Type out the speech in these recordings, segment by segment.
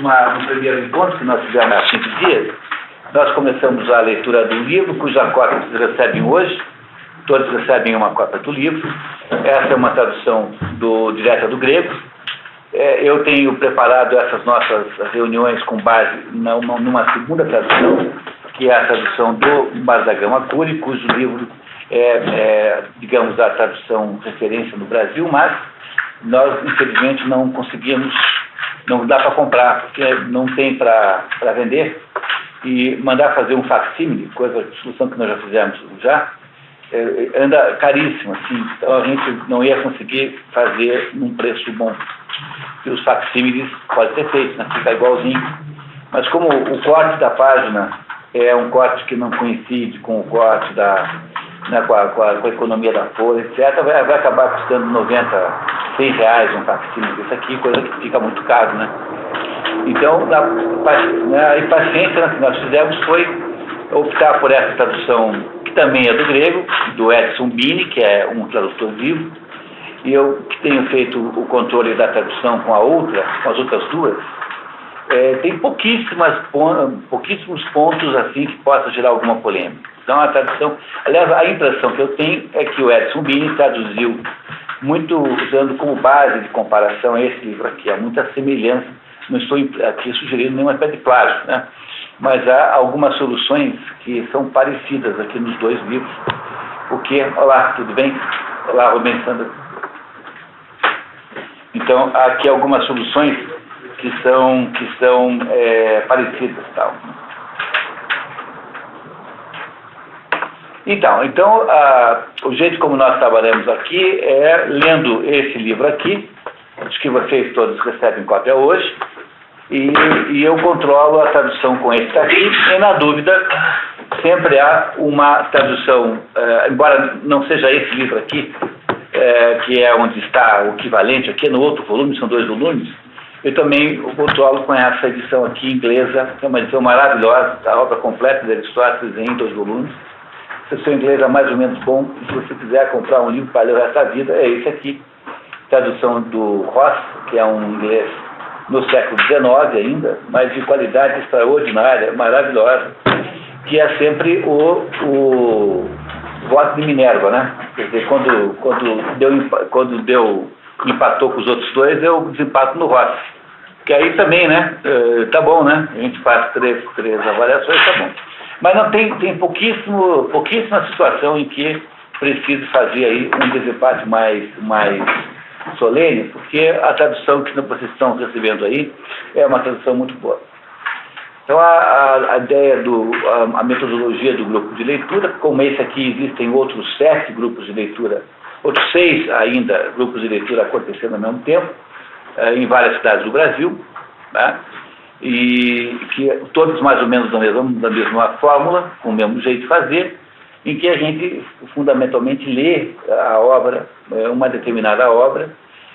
no primeiro encontro que nós fizemos há 5 dias, nós começamos a leitura do livro, cuja cópia vocês recebem hoje. Todos recebem uma cópia do livro. Essa é uma tradução direta do grego. Eu tenho preparado essas nossas reuniões com base numa segunda tradução, que é a tradução do Barzagão Akuri, cujo livro digamos, a tradução referência no Brasil, mas nós, infelizmente, não conseguimos, não dá para comprar, porque não tem para vender, e mandar fazer um facsímile, solução que nós já fizemos anda caríssimo, assim, então a gente não ia conseguir fazer num preço bom. E os facsímiles pode ser feito, né? Fica igualzinho. Mas como o corte da página é um corte que não coincide com o corte com a economia da folha, etc., vai acabar custando 90, 100 reais um facsímile. Isso aqui, coisa que fica muito caro, né? Então, a impaciência que nós fizemos foi optar por essa tradução, que também é do grego, do Edson Bini, que é um tradutor vivo, e eu que tenho feito o controle da tradução com as outras duas, tem pouquíssimos pontos assim que possa gerar alguma polêmica. Então a tradução, aliás, a impressão que eu tenho é que o Edson Bini traduziu muito usando como base de comparação esse livro aqui, há muita semelhança, não estou aqui sugerindo nenhuma espécie de plágio, né? Mas há algumas soluções que são parecidas aqui nos dois livros. Olá, tudo bem? Olá, Rubem Sandra. Então, há aqui algumas soluções que são parecidas, tal. Então o jeito como nós trabalhamos aqui é lendo esse livro aqui, acho que vocês todos recebem cópia hoje, e eu controlo a tradução com esse aqui, e na dúvida sempre há uma tradução, embora não seja esse livro aqui, que é onde está o equivalente aqui no outro volume, são 2 volumes, eu também o controlo com essa edição aqui inglesa, que é uma edição maravilhosa, a obra completa de Aristóteles em 2 volumes. Se o seu inglês é mais ou menos bom, e se você quiser comprar um livro para ler o resto da vida, é esse aqui, tradução do Ross, que é um inglês no século XIX ainda, mas de qualidade extraordinária, maravilhosa, que é sempre o voto de Minerva, né? Quer dizer, quando empatou com os outros dois, eu desempato no Ross. Que aí também, né? Tá bom, né? A gente faz três avaliações, tá bom. Mas não tem pouquíssima situação em que precise fazer aí um desempate mais solene, porque a tradução que vocês estão recebendo aí é uma tradução muito boa. Então, a ideia a metodologia do grupo de leitura, como esse aqui existem outros 7 grupos de leitura, outros 6 ainda grupos de leitura acontecendo ao mesmo tempo, em várias cidades do Brasil, né? E que todos mais ou menos da mesma fórmula, com o mesmo jeito de fazer, em que a gente fundamentalmente lê a obra, uma determinada obra,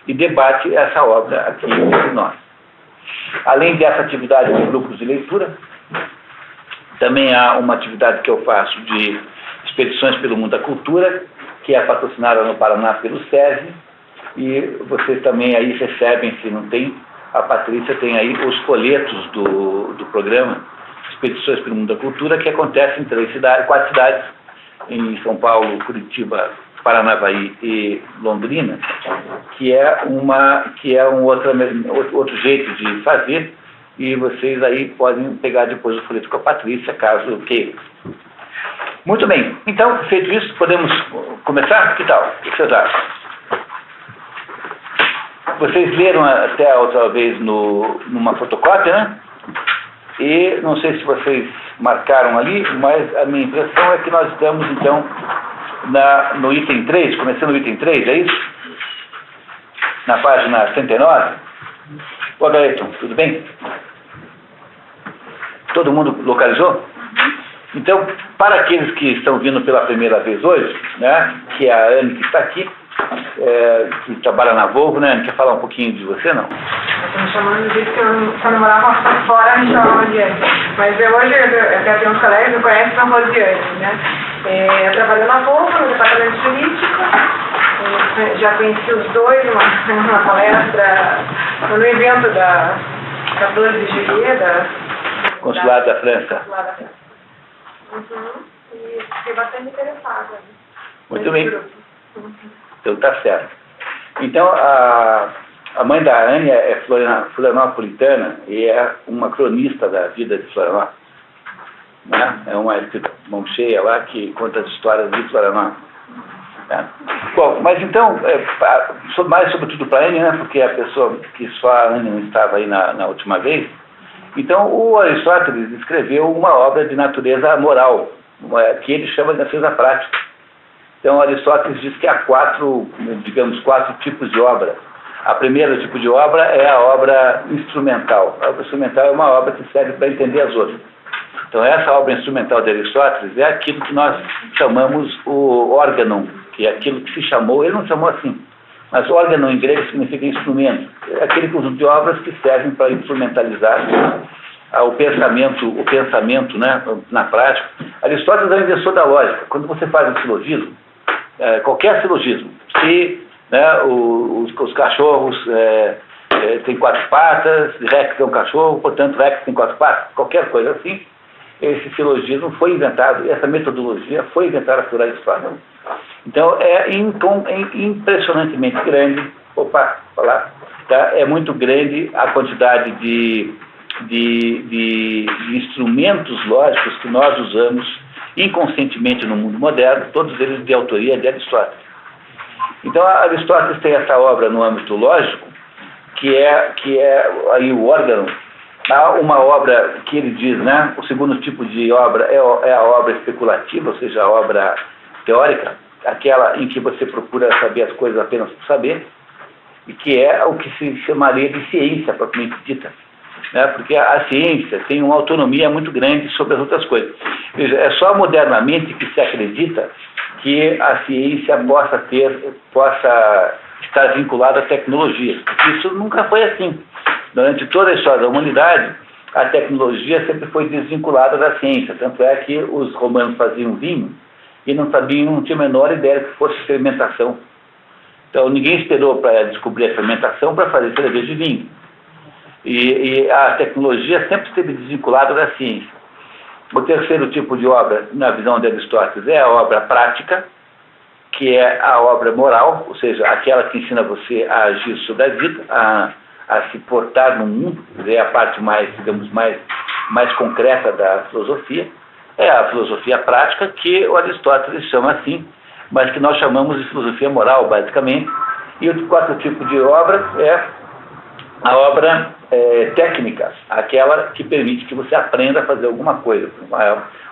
e debate essa obra aqui entre nós. Além dessa atividade de grupos de leitura, também há uma atividade que eu faço de expedições pelo mundo da cultura, que é patrocinada no Paraná pelo SESI, e vocês também aí recebem, se não tem, a Patrícia tem aí os folhetos do programa Expedições pelo Mundo da Cultura, que acontece em 4 cidades, em São Paulo, Curitiba, Paranavaí e Londrina, que é um outro jeito de fazer, e vocês aí podem pegar depois o folheto com a Patrícia, caso queiram. Muito bem, então, feito isso, podemos começar? Que tal? O que vocês acham? Vocês leram até a outra vez numa fotocópia, né? E não sei se vocês marcaram ali, mas a minha impressão é que nós estamos, então, no item 3, começando o item 3, é isso? Na página 109. Boa noite, tudo bem? Todo mundo localizou? Então, para aqueles que estão vindo pela primeira vez hoje, né, que é a Anne que está aqui, que trabalha na Volvo, né? Quer falar um pouquinho de você, não? Estou me chamando de que quando eu morava fora, me chamava de Anne. Mas hoje eu até tenho uns colegas que conhecem a Rosiane, né? Eu trabalho na Volvo, no departamento jurídico. Já conheci os dois numa palestra, no evento 14 de Juillet, Consulado da França. Consulado da França. E fiquei bastante interessada. Muito bem. Então tá certo. Então, a mãe da Ania é florianopolitana e é uma cronista da vida de Florianópolis. Né? É uma mão cheia lá que conta as histórias de Florianópolis. Né? Bom, mas então, mais sobretudo para a Ania, né? Porque é a pessoa que só a Ania não estava aí na última vez. Então, o Aristóteles escreveu uma obra de natureza moral, que ele chama de natureza prática. Então, Aristóteles diz que há quatro tipos de obra. A primeira tipo de obra é a obra instrumental. A obra instrumental é uma obra que serve para entender as outras. Então, essa obra instrumental de Aristóteles é aquilo que nós chamamos o órgão, que é aquilo que se chamou, ele não chamou assim, mas órgão em grego significa instrumento. É aquele conjunto de obras que servem para instrumentalizar o pensamento, né, na prática. Aristóteles é o inventor da lógica. Quando você faz um silogismo, qualquer silogismo, se né, os cachorros têm quatro patas, Rex é um cachorro, portanto Rex tem quatro patas, qualquer coisa assim, esse silogismo foi inventado, essa metodologia foi inventada por Aristóteles. Então é impressionantemente grande, tá? É muito grande a quantidade de instrumentos lógicos que nós usamos inconscientemente no mundo moderno, todos eles de autoria de Aristóteles. Então, Aristóteles tem essa obra no âmbito lógico, que é aí o órgão. Há uma obra que ele diz, né, o segundo tipo de obra é a obra especulativa, ou seja, a obra teórica, aquela em que você procura saber as coisas apenas por saber, e que é o que se chamaria de ciência propriamente dita. Né, porque a ciência tem uma autonomia muito grande sobre as outras coisas. Veja, é só modernamente que se acredita que a ciência possa estar vinculada à tecnologia. Isso nunca foi assim. Durante toda a história da humanidade, a tecnologia sempre foi desvinculada da ciência. Tanto é que os romanos faziam vinho e não tinham a menor ideia que fosse fermentação. Então ninguém esperou para descobrir a fermentação para fazer cerveja de vinho. E a tecnologia sempre esteve desvinculada da ciência. O terceiro tipo de obra, na visão de Aristóteles, é a obra prática, que é a obra moral, ou seja, aquela que ensina você a agir sobre a vida, a se portar no mundo, é a parte mais, digamos, mais concreta da filosofia. É a filosofia prática, que o Aristóteles chama assim, mas que nós chamamos de filosofia moral, basicamente. E o quarto tipo de obra é a obra técnica, aquela que permite que você aprenda a fazer alguma coisa.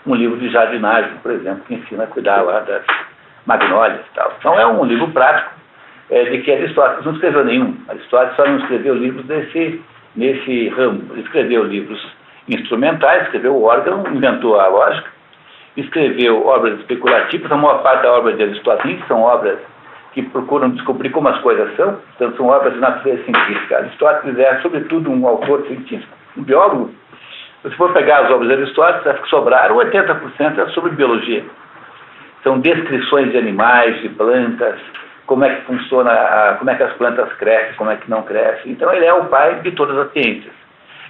Um livro de jardinagem, por exemplo, que ensina a cuidar lá das magnólias e tal. Então é um livro prático de que Aristóteles não escreveu nenhum. Aristóteles só não escreveu livros nesse ramo. Ele escreveu livros instrumentais, escreveu o órgão, inventou a lógica, escreveu obras especulativas. A maior parte da obra de Aristóteles são obras que procuram descobrir como as coisas são, portanto são obras de natureza científica. Aristóteles é, sobretudo, um autor científico. Um biólogo, se for pegar as obras de Aristóteles, as que sobraram, 80% é sobre biologia. São descrições de animais, de plantas, como é que funciona, como é que as plantas crescem, como é que não crescem. Então ele é o pai de todas as ciências.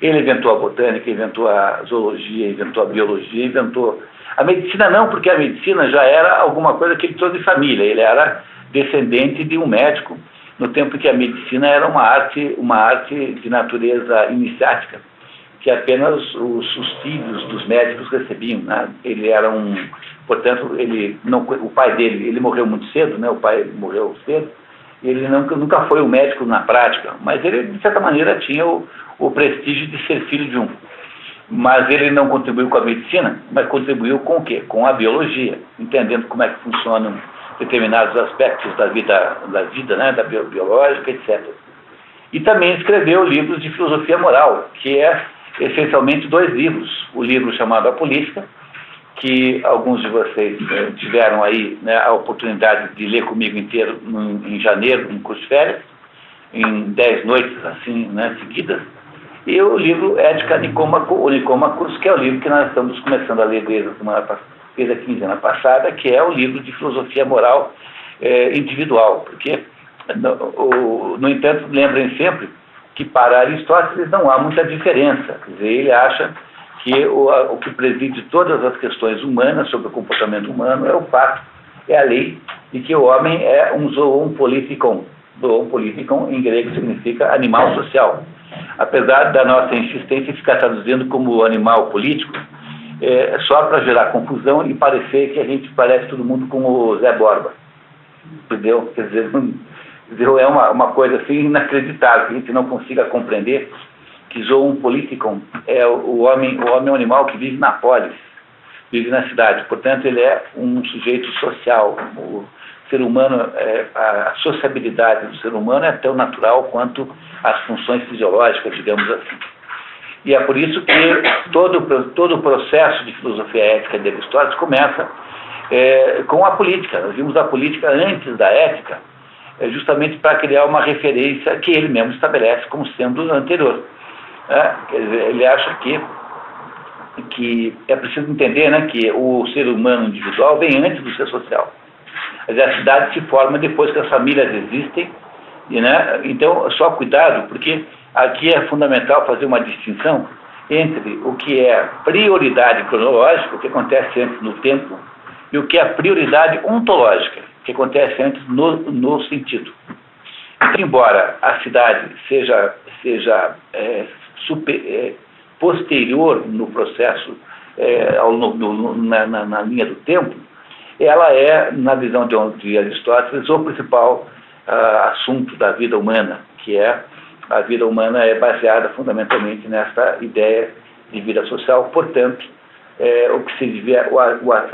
Ele inventou a botânica, inventou a zoologia, inventou a biologia, inventou... A medicina não, porque a medicina já era alguma coisa que ele trouxe de família. Ele era descendente de um médico, no tempo que a medicina era uma arte de natureza iniciática, que apenas os filhos dos médicos recebiam. Né? Ele era portanto, o pai dele, ele morreu muito cedo, né? O pai morreu cedo, e ele nunca foi um médico na prática, mas ele, de certa maneira, tinha o prestígio de ser filho de um. Mas ele não contribuiu com a medicina, mas contribuiu com o quê? Com a biologia, entendendo como é que funcionam determinados aspectos da vida, né, da biológica, etc. E também escreveu livros de filosofia moral, que é essencialmente 2 livros. O livro chamado A Política, que alguns de vocês tiveram aí, né, a oportunidade de ler comigo inteiro em janeiro, no curso de férias, em 10 noites assim, né, seguidas. E o livro Ética Nicômacos, que é o livro que nós estamos começando a ler desde a quinzena passada, que é o livro de filosofia moral individual. Porque, no entanto, lembrem sempre que para Aristóteles não há muita diferença. Quer dizer, ele acha que o que preside todas as questões humanas sobre o comportamento humano é o fato, é a lei, e que o homem é um zoon politikon. Zoon politikon, em grego, significa animal social. Apesar da nossa insistência em ficar traduzindo como animal político, só para gerar confusão e parecer que a gente parece todo mundo com o Zé Borba. Entendeu? Quer dizer, é uma coisa assim inacreditável, que a gente não consiga compreender que zoon politikon é o homem é um animal que vive na polis, vive na cidade. Portanto, ele é um sujeito social. O ser humano, a sociabilidade do ser humano é tão natural quanto as funções fisiológicas, digamos assim. E é por isso que todo o processo de filosofia ética de Aristóteles começa com a política. Nós vimos a política antes da ética, justamente para criar uma referência que ele mesmo estabelece como sendo anterior. Quer dizer, ele acha que é preciso entender, né, que o ser humano individual vem antes do ser social. Quer dizer, a cidade se forma depois que as famílias existem, né? Então, só cuidado, porque aqui é fundamental fazer uma distinção entre o que é prioridade cronológica, o que acontece antes no tempo, e o que é prioridade ontológica, o que acontece antes no sentido. Então, embora a cidade seja posterior no processo, na linha do tempo, ela é, na visão de Aristóteles, o principal assunto da vida humana, que é a vida humana é baseada fundamentalmente nessa ideia de vida social. Portanto, o que se devia,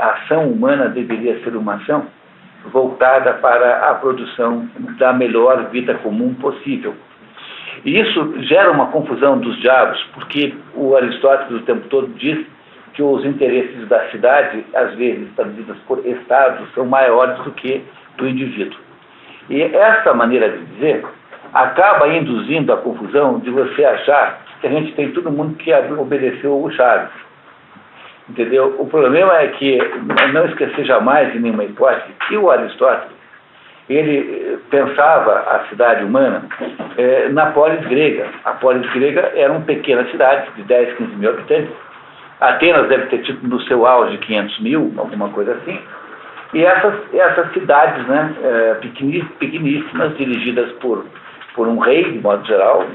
a ação humana deveria ser uma ação voltada para a produção da melhor vida comum possível. E isso gera uma confusão dos diabos, porque o Aristóteles o tempo todo diz que os interesses da cidade, às vezes traduzidos por estados, são maiores do que do indivíduo. E essa maneira de dizer acaba induzindo a confusão de você achar que a gente tem todo mundo que obedeceu o Chaves. Entendeu? O problema é que, não esquecer jamais, de nenhuma hipótese, que o Aristóteles, ele pensava a cidade humana na polis grega. A polis grega era uma pequena cidade de 10, 15 mil habitantes. Atenas deve ter tido no seu auge 500 mil, alguma coisa assim. E essas cidades, né, pequeníssimas, dirigidas por um rei, de modo geral,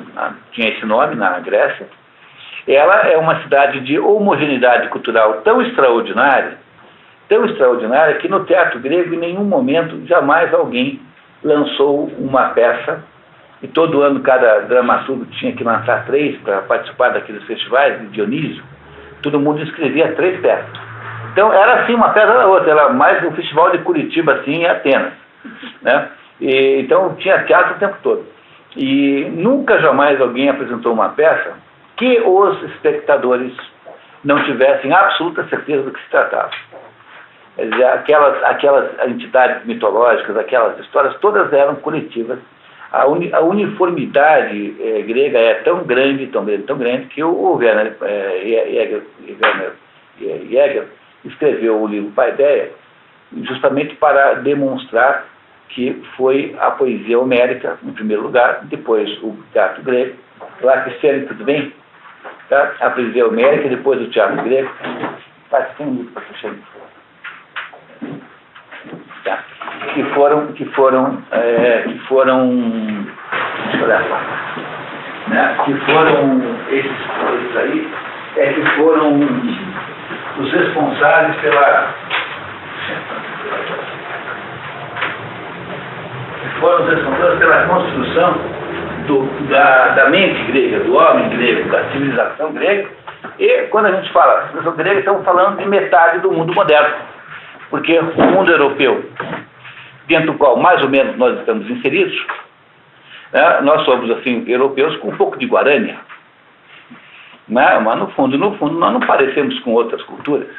tinha esse nome na Grécia, ela é uma cidade de homogeneidade cultural tão extraordinária, que no teatro grego, em nenhum momento, jamais alguém lançou uma peça, e todo ano cada dramaturgo tinha que lançar 3 para participar daqueles festivais de Dionísio. Todo mundo escrevia 3 peças. Então, era assim, uma peça da outra, era mais o festival de Curitiba, assim, em Atenas, né? Então, tinha teatro o tempo todo. E nunca, jamais alguém apresentou uma peça que os espectadores não tivessem absoluta certeza do que se tratava. Quer dizer, aquelas entidades mitológicas, aquelas histórias, todas eram coletivas. A uniformidade grega é tão grande, que o Werner Jäger escreveu o livro Paideia justamente para demonstrar que foi a poesia homérica, em primeiro lugar, depois o teatro grego. Lá, Cristiane, tudo bem? Tá? A poesia homérica, depois o teatro grego. Faz 100 minutos para fechar. Tá? Que foram deixa eu olhar lá, né? Que foram esses aí, que foram os responsáveis pela construção da mente grega, do homem grego, da civilização grega. E quando a gente fala civilização grega, estamos falando de metade do mundo moderno, porque o mundo europeu, dentro do qual mais ou menos nós estamos inseridos, né, nós somos assim europeus com um pouco de Guarânia, né, mas no fundo nós não parecemos com outras culturas.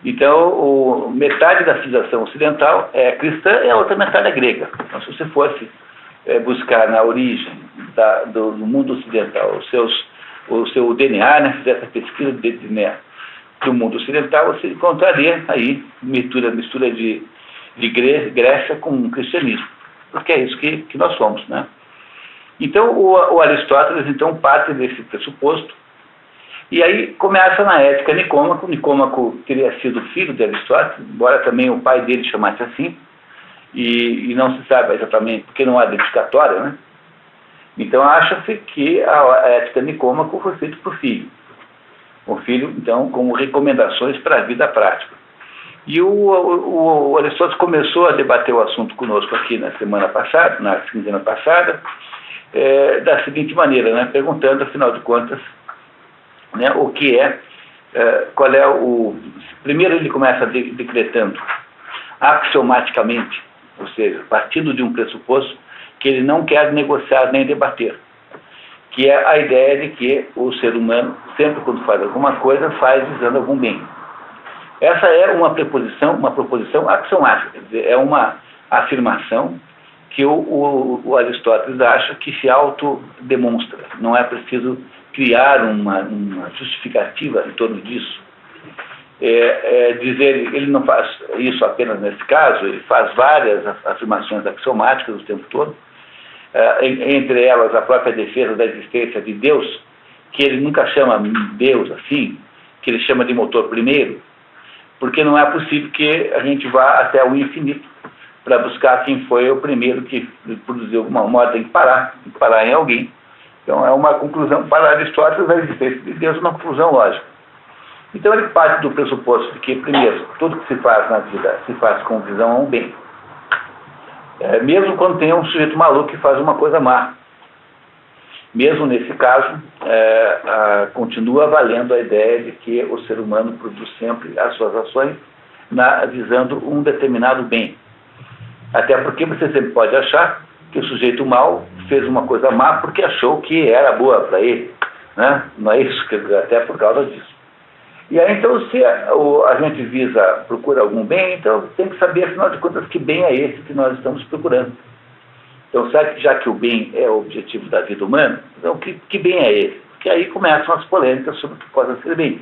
Então, metade da civilização ocidental é cristã e a outra metade é grega. Então, se você fosse buscar na origem do mundo ocidental o seu DNA, né, fizesse a pesquisa de DNA do mundo ocidental, você encontraria aí mistura de Grécia com cristianismo, porque é isso que nós somos, né? Então, o Aristóteles, então, parte desse pressuposto, e aí começa na ética Nicômaco. Nicômaco teria sido filho de Aristóteles, embora também o pai dele chamasse assim, e não se sabe exatamente, porque não há dedicatória, né? Então, acha-se que a ética Nicômaco foi feita por filho. O filho, então, como recomendações para a vida prática. E o Aristóteles começou a debater o assunto conosco aqui na semana passada, na quinzena passada, da seguinte maneira, né? Perguntando, afinal de contas, né, o que qual é o... Primeiro ele começa decretando axiomaticamente, ou seja, partindo de um pressuposto que ele não quer negociar nem debater, que é a ideia de que o ser humano, sempre quando faz alguma coisa, faz visando algum bem. Essa é uma proposição axiomática, quer dizer, é uma afirmação que o Aristóteles acha que se autodemonstra. Não é preciso criar uma justificativa em torno disso. Dizer, ele não faz isso apenas nesse caso, ele faz várias afirmações axiomáticas o tempo todo, entre elas a própria defesa da existência de Deus, que ele nunca chama Deus assim, que ele chama de motor primeiro, porque não é possível que a gente vá até o infinito para buscar quem foi o primeiro que produziu alguma moda. Tem que parar em alguém. Então é uma conclusão, para Aristóteles, a existência de Deus é uma conclusão lógica. Então ele parte do pressuposto de que, primeiro, tudo que se faz na vida se faz com visão a um bem. Mesmo quando tem um sujeito maluco que faz uma coisa má. Mesmo nesse caso, continua valendo a ideia de que o ser humano produz sempre as suas ações visando um determinado bem. Até porque você sempre pode achar que o sujeito mau fez uma coisa má porque achou que era boa para ele, né? Não é isso, até por causa disso. E aí, então, se a gente procura algum bem, então tem que saber, afinal de contas, que bem é esse que nós estamos procurando. Então, já que o bem é o objetivo da vida humana, então que bem é esse? Porque aí começam as polêmicas sobre o que pode ser bem.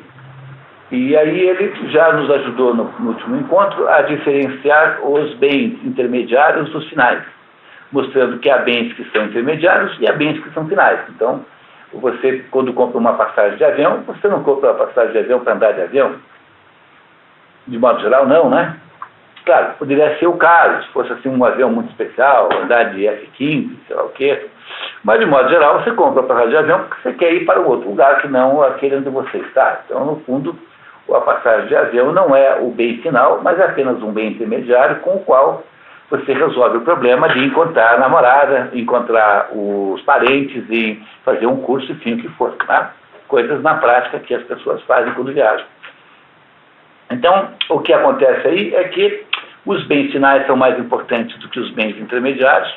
E aí ele já nos ajudou no último encontro a diferenciar os bens intermediários dos finais, mostrando que há bens que são intermediários e há bens que são finais. Então, você, quando compra uma passagem de avião, você não compra uma passagem de avião para andar de avião? De modo geral, não, né? Claro, poderia ser o caso, se fosse assim um avião muito especial, andar de F-15, sei lá o quê. Mas, de modo geral, você compra a passagem de avião porque você quer ir para um outro lugar que não aquele onde você está. Então, no fundo, a passagem de avião não é o bem final, mas é apenas um bem intermediário com o qual você resolve o problema de encontrar a namorada, encontrar os parentes e fazer um curso, enfim, o que for. Né? Coisas na prática que as pessoas fazem quando viajam. Então, o que acontece aí é que os bens finais são mais importantes do que os bens intermediários,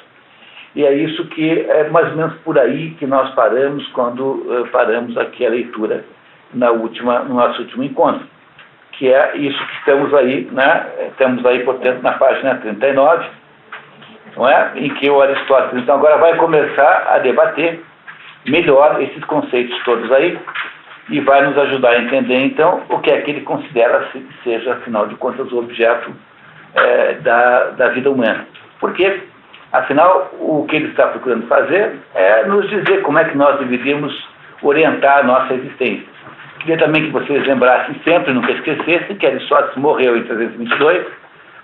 e é isso que é mais ou menos por aí que nós paramos quando paramos aqui a leitura no nosso último encontro, que é isso que estamos aí, né? Estamos aí, portanto, na página 39, não é? Em que o Aristóteles, então, agora vai começar a debater melhor esses conceitos todos aí, e vai nos ajudar a entender, então, o que é que ele considera que seja, afinal de contas, o objeto da vida humana. Porque, afinal, o que ele está procurando fazer é nos dizer como é que nós deveríamos orientar a nossa existência. Queria também que vocês lembrassem sempre, nunca esquecessem, que Aristóteles morreu em 322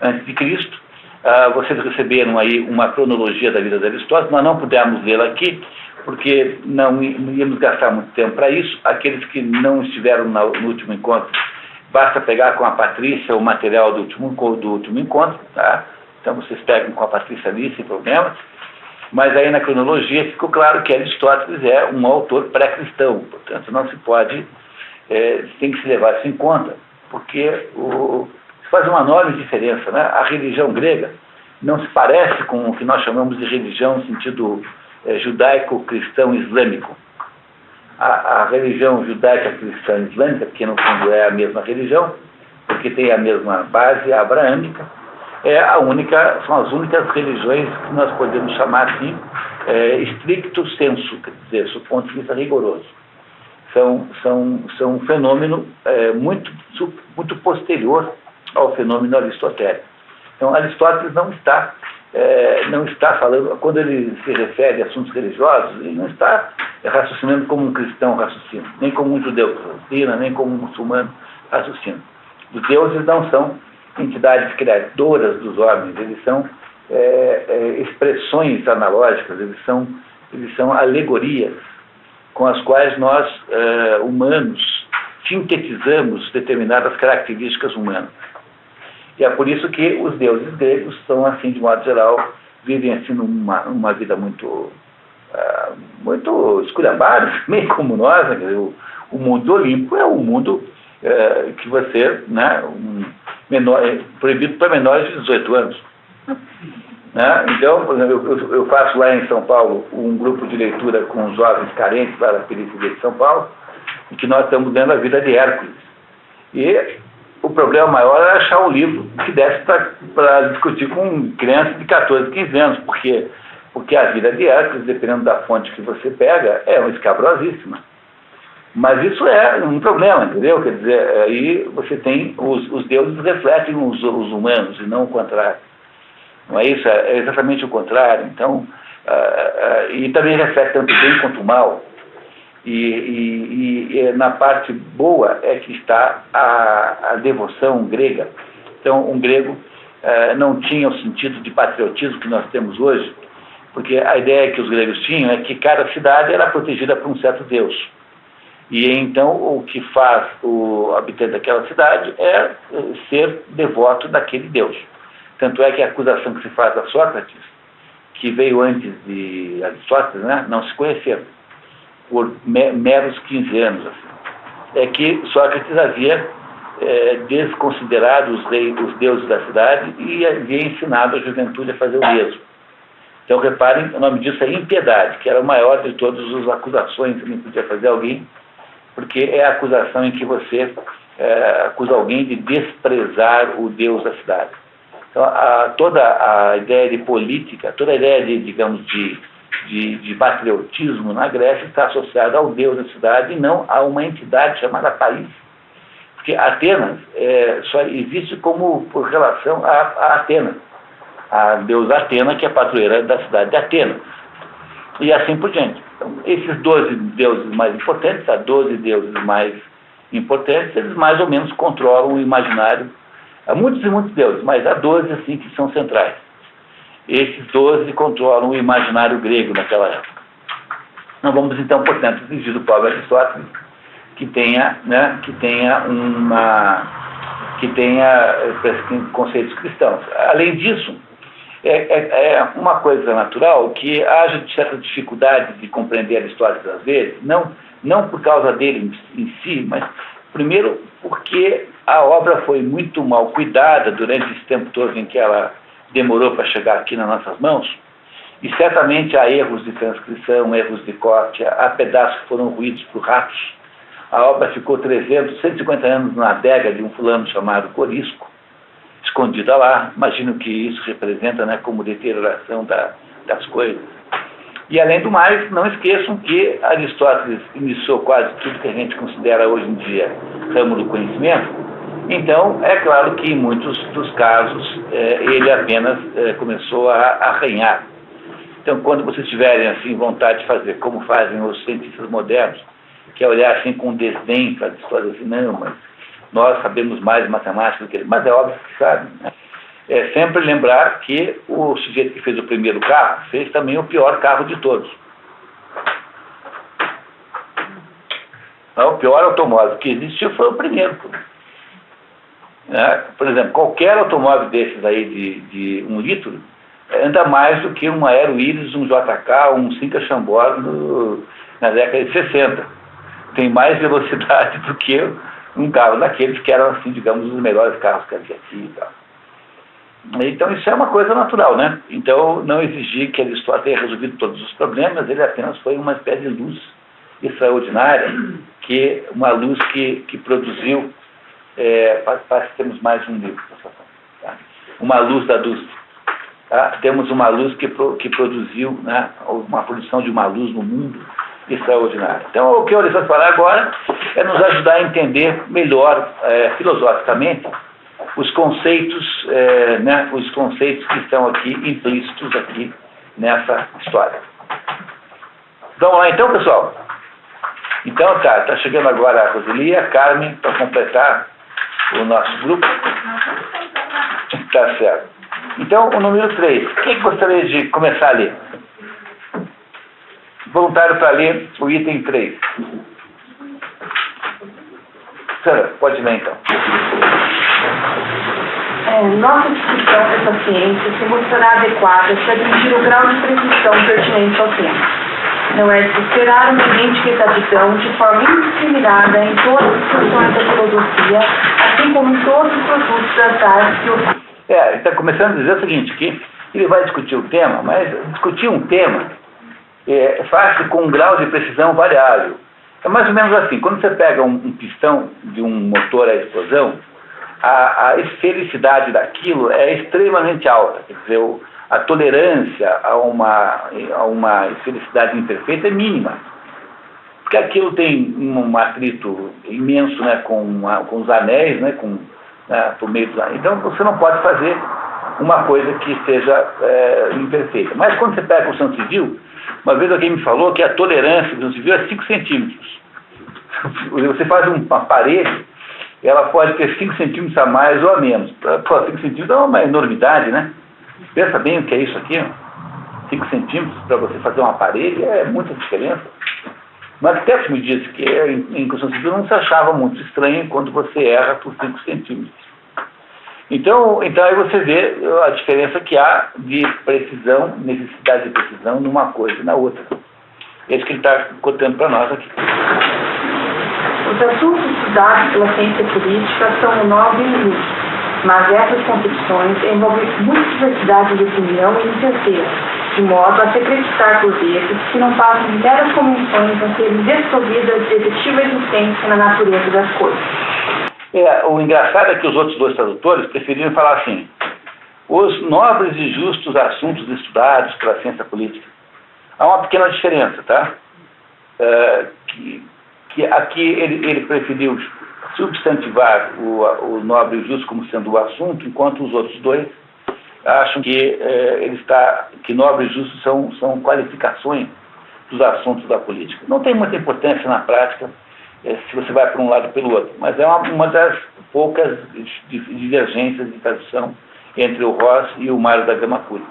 a.C. Vocês receberam aí uma cronologia da vida de Aristóteles, nós não pudemos lê-la aqui, porque não íamos gastar muito tempo para isso. Aqueles que não estiveram no último encontro, basta pegar com a Patrícia o material do último encontro, tá? Então vocês pegam com a Patrícia ali, sem problemas. Mas aí na cronologia ficou claro que Aristóteles é um autor pré-cristão, portanto não se pode, tem que se levar isso em conta, porque faz uma enorme diferença, né? A religião grega não se parece com o que nós chamamos de religião no sentido judaico-cristão islâmico. A religião judaica-cristã islâmica, que no fundo é a mesma religião, porque tem a mesma base abraâmica, são as únicas religiões que nós podemos chamar assim, stricto sensu, quer dizer, do ponto de vista rigoroso. São um fenômeno muito posterior ao fenômeno aristotélico. Então, Aristóteles não está não está falando, quando ele se refere a assuntos religiosos, ele não está raciocinando como um cristão raciocina, nem como um judeu raciocina, nem como um muçulmano raciocina. Os deuses não são entidades criadoras dos homens, eles são expressões analógicas, eles são alegorias com as quais nós, humanos, sintetizamos determinadas características humanas. E é por isso que os deuses gregos são, assim, de modo geral, vivem assim numa vida muito esculhambada, meio como nós, né? O mundo do Olimpo é um mundo que você, né, proibido para menores de 18 anos. Né? Então, por exemplo, eu faço lá em São Paulo um grupo de leitura com jovens carentes lá da periferia de São Paulo, em que nós estamos lendo a vida de Hércules. E o problema maior era achar um livro que desse para discutir com crianças de 14, 15 anos, porque a vida de Hércules, dependendo da fonte que você pega, é uma escabrosíssima. Mas isso é um problema, entendeu? Quer dizer, aí você tem, os deuses refletem os humanos e não o contrário. Não é isso? É exatamente o contrário. Então, e também reflete tanto o bem quanto o mal. E na parte boa é que está a devoção grega. Então, um grego não tinha o sentido de patriotismo que nós temos hoje, porque a ideia que os gregos tinham é que cada cidade era protegida por um certo deus. E então o que faz o habitante daquela cidade é ser devoto daquele deus. Tanto é que a acusação que se faz a Sócrates, que veio antes de Aristóteles, né, não se conheceram, por meros 15 anos, assim, é que Sócrates havia desconsiderado os deuses da cidade e havia ensinado a juventude a fazer o mesmo. Então, reparem, o nome disso é impiedade, que era o maior de todas as acusações que podia fazer alguém, porque é a acusação em que você acusa alguém de desprezar o Deus da cidade. Então, toda a ideia de política, toda a ideia de, digamos, de patriotismo na Grécia está associada ao Deus da cidade e não a uma entidade chamada país. Porque Atenas só existe como por relação a Atena, a deusa Atena, que é a padroeira da cidade de Atenas. E assim por diante. Então, esses 12 deuses mais importantes, há 12 deuses mais importantes, eles mais ou menos controlam o imaginário. Há muitos e muitos deuses, mas há 12 assim que são centrais. Esses 12 controlam o imaginário grego naquela época. Não vamos então, portanto, exigir do próprio Aristóteles que tenha conceitos cristãos. Além disso, é uma coisa natural que haja certa dificuldade de compreender Aristóteles às vezes, não por causa dele em si, mas primeiro porque a obra foi muito mal cuidada durante esse tempo todo em que ela demorou para chegar aqui nas nossas mãos, e certamente há erros de transcrição, erros de cópia, há pedaços que foram ruídos por ratos. A obra ficou 150 anos na adega de um fulano chamado Corisco, escondida lá. Imagino que isso representa, né, como deterioração das coisas. E, além do mais, não esqueçam que Aristóteles iniciou quase tudo que a gente considera hoje em dia ramo do conhecimento. Então, é claro que em muitos dos casos ele apenas começou a arranhar. Então, quando vocês tiverem assim, vontade de fazer como fazem os cientistas modernos, que é olhar assim com desdém para as histórias assim, não, mas nós sabemos mais matemática do que ele, mas é óbvio que sabe, né? É sempre lembrar que o sujeito que fez o primeiro carro fez também o pior carro de todos. O pior automóvel que existiu foi o primeiro. Por exemplo, qualquer automóvel desses aí de 1 litro anda mais do que um Aero Iris, um JK, um Cinca Chambord na década de 60. Tem mais velocidade do que um carro daqueles que eram, assim, digamos, os melhores carros que havia aqui e tal. Então, isso é uma coisa natural, né? Então, não exigir que Aristóteles tenha resolvido todos os problemas, ele apenas foi uma espécie de luz extraordinária, uma luz que produziu, parece que temos mais um livro, tá? Uma luz da luz. Tá? Temos uma luz que produziu, né, uma produção de uma luz no mundo extraordinária. Então, o que eu vou falar agora é nos ajudar a entender melhor, filosoficamente, os conceitos, né, os conceitos que estão aqui implícitos aqui nessa história. Vamos lá então, pessoal? Então, tá, está chegando agora a Roseli e a Carmen para completar o nosso grupo. Tá certo. Então, o número 3. Quem gostaria de começar a ler? Voluntário para ler o item 3. Sandra, pode ler então. Nossa descrição dessa ciência se mostrará adequada se atingir o grau de precisão pertinente ao tema. Não é de esperar uma idêntica exatidão de forma indiscriminada em todas as funções da filosofia, assim como em todos os produtos das artes que o... Ele está começando a dizer o seguinte, que ele vai discutir o tema, mas discutir um tema faz-se com um grau de precisão variável. É mais ou menos assim, quando você pega um pistão de um motor à explosão, a esfericidade daquilo é extremamente alta, quer dizer, a tolerância a uma esfericidade imperfeita é mínima, porque aquilo tem um atrito imenso, né, com os anéis, né, por meio dos anéis. Então você não pode fazer uma coisa que seja imperfeita. Mas quando você pega a construção civil, uma vez alguém me falou que a tolerância da construção civil é 5 centímetros. Você faz uma parede, ela pode ter 5 centímetros a mais ou a menos. 5 centímetros é uma enormidade, né? Pensa bem o que é isso aqui, 5 centímetros para você fazer uma parede é muita diferença. Mas arquitetos me disse que em construção civil não se achava muito estranho quando você erra por 5 centímetros. Então aí você vê a diferença que há de precisão, necessidade de precisão numa coisa e na outra. É isso que ele está contando para nós aqui. Os assuntos estudados pela ciência política são novos e injustos, mas essas concepções envolvem muita diversidade de opinião e incerteza, de modo a se acreditar por vezes que não passam de meras convenções a serem desprovidas de efetiva existência na natureza das coisas. O engraçado é que os outros 2 tradutores preferiram falar assim: os nobres e justos assuntos estudados pela ciência política. Há uma pequena diferença, tá? Que aqui ele preferiu substantivar o nobre e o justo como sendo o assunto, enquanto os outros 2 acham que que nobre e justo são qualificações dos assuntos da política. Não tem muita importância na prática se você vai para um lado ou pelo outro, mas é uma das poucas divergências de tradução entre o Ross e o Mário da Gama Cury.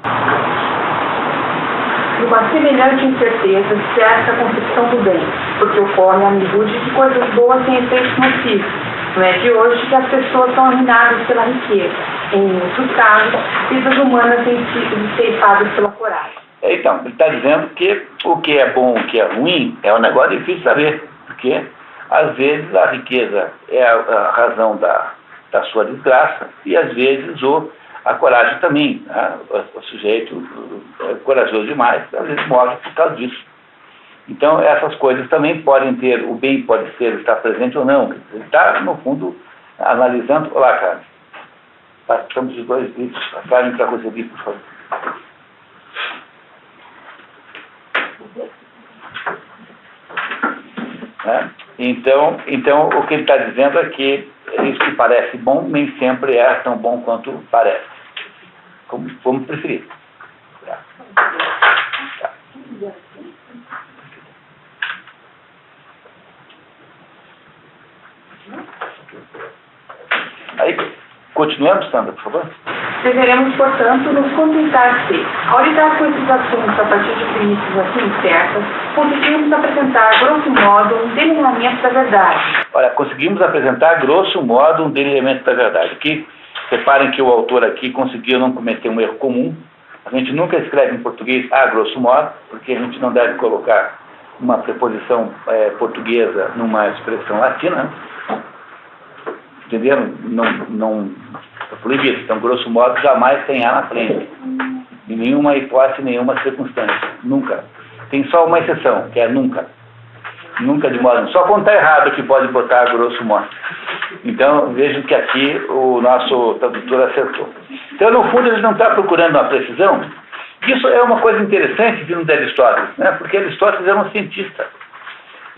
Uma semelhante incerteza cerca a concepção do bem, porque ocorre a amplitude de coisas boas sem efeitos nocivos. Não é de hoje que as pessoas são arruinadas pela riqueza. Em outros casos, vidas humanas têm sido ceifadas pela coragem. Então, ele está dizendo que o que é bom, o que é ruim, é um negócio difícil de saber, porque às vezes a riqueza é a razão da sua desgraça e às vezes a coragem também, né? O sujeito é corajoso demais, às vezes morre por causa disso. Então, essas coisas também podem ter, o bem pode estar presente ou não. Ele está, no fundo, analisando. Olá, Carmen. Passamos os 2 livros. A Carmen para Roseli, por favor. Então, o que ele está dizendo é que isso que parece bom nem sempre é tão bom quanto parece. Como preferir. Tá. Aí, continuamos, Sandra, por favor. Deveremos, portanto, nos contentar se, ao lidar com esses assuntos a partir de premissas assim certas, conseguimos apresentar, grosso modo, um delineamento da verdade. Olha, conseguimos apresentar, grosso modo, um delineamento da verdade. Aqui, reparem que o autor aqui conseguiu não cometer um erro comum. A gente nunca escreve em português a grosso modo, porque a gente não deve colocar uma preposição portuguesa numa expressão latina. Entenderam? Não é proibido. Então, grosso modo, jamais tem A na frente. Em nenhuma hipótese, nenhuma circunstância. Nunca. Tem só uma exceção, que é nunca. Nunca de modo. Só quando está errado que pode botar grosso modo. Então, vejam que aqui o nosso tradutor acertou. Então, no fundo, ele não está procurando uma precisão. Isso é uma coisa interessante vindo de Aristóteles, né? Porque Aristóteles era um cientista.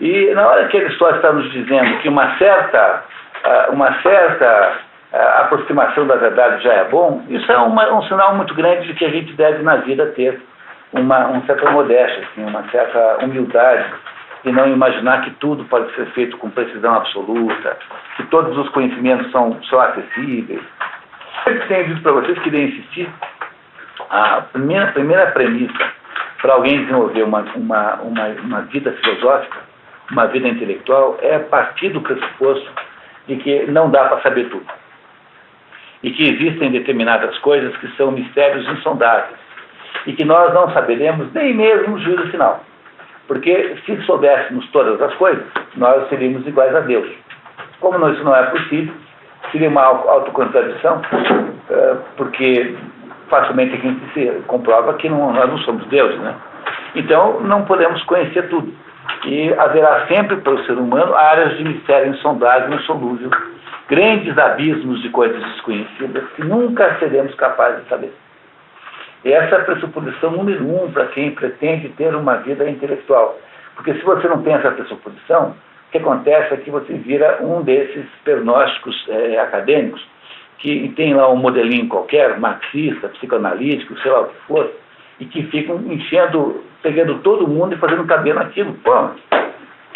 E na hora que Aristóteles está nos dizendo que uma certa a aproximação da verdade já é bom, isso é um sinal muito grande de que a gente deve na vida ter uma certa modéstia, assim, uma certa humildade, de não imaginar que tudo pode ser feito com precisão absoluta, que todos os conhecimentos são acessíveis. Eu tenho dito para vocês, queria insistir, a primeira premissa para alguém desenvolver uma vida filosófica, uma vida intelectual, é partir do pressuposto de que não dá para saber tudo. E que existem determinadas coisas que são mistérios insondáveis. E que nós não saberemos nem mesmo o juízo final. Porque se soubéssemos todas as coisas, nós seríamos iguais a Deus. Como isso não é possível, seria uma autocontradição, porque facilmente a gente se comprova que nós não somos Deus, né? Então, não podemos conhecer tudo. E haverá sempre para o ser humano áreas de mistério insondável, insolúvel, grandes abismos de coisas desconhecidas que nunca seremos capazes de saber. E essa é a pressuposição número 1 para quem pretende ter uma vida intelectual. Porque se você não tem essa pressuposição, o que acontece é que você vira um desses pernósticos acadêmicos que tem lá um modelinho qualquer, marxista, psicoanalítico, sei lá o que for, e que ficam pegando todo mundo e fazendo caber naquilo. Pô,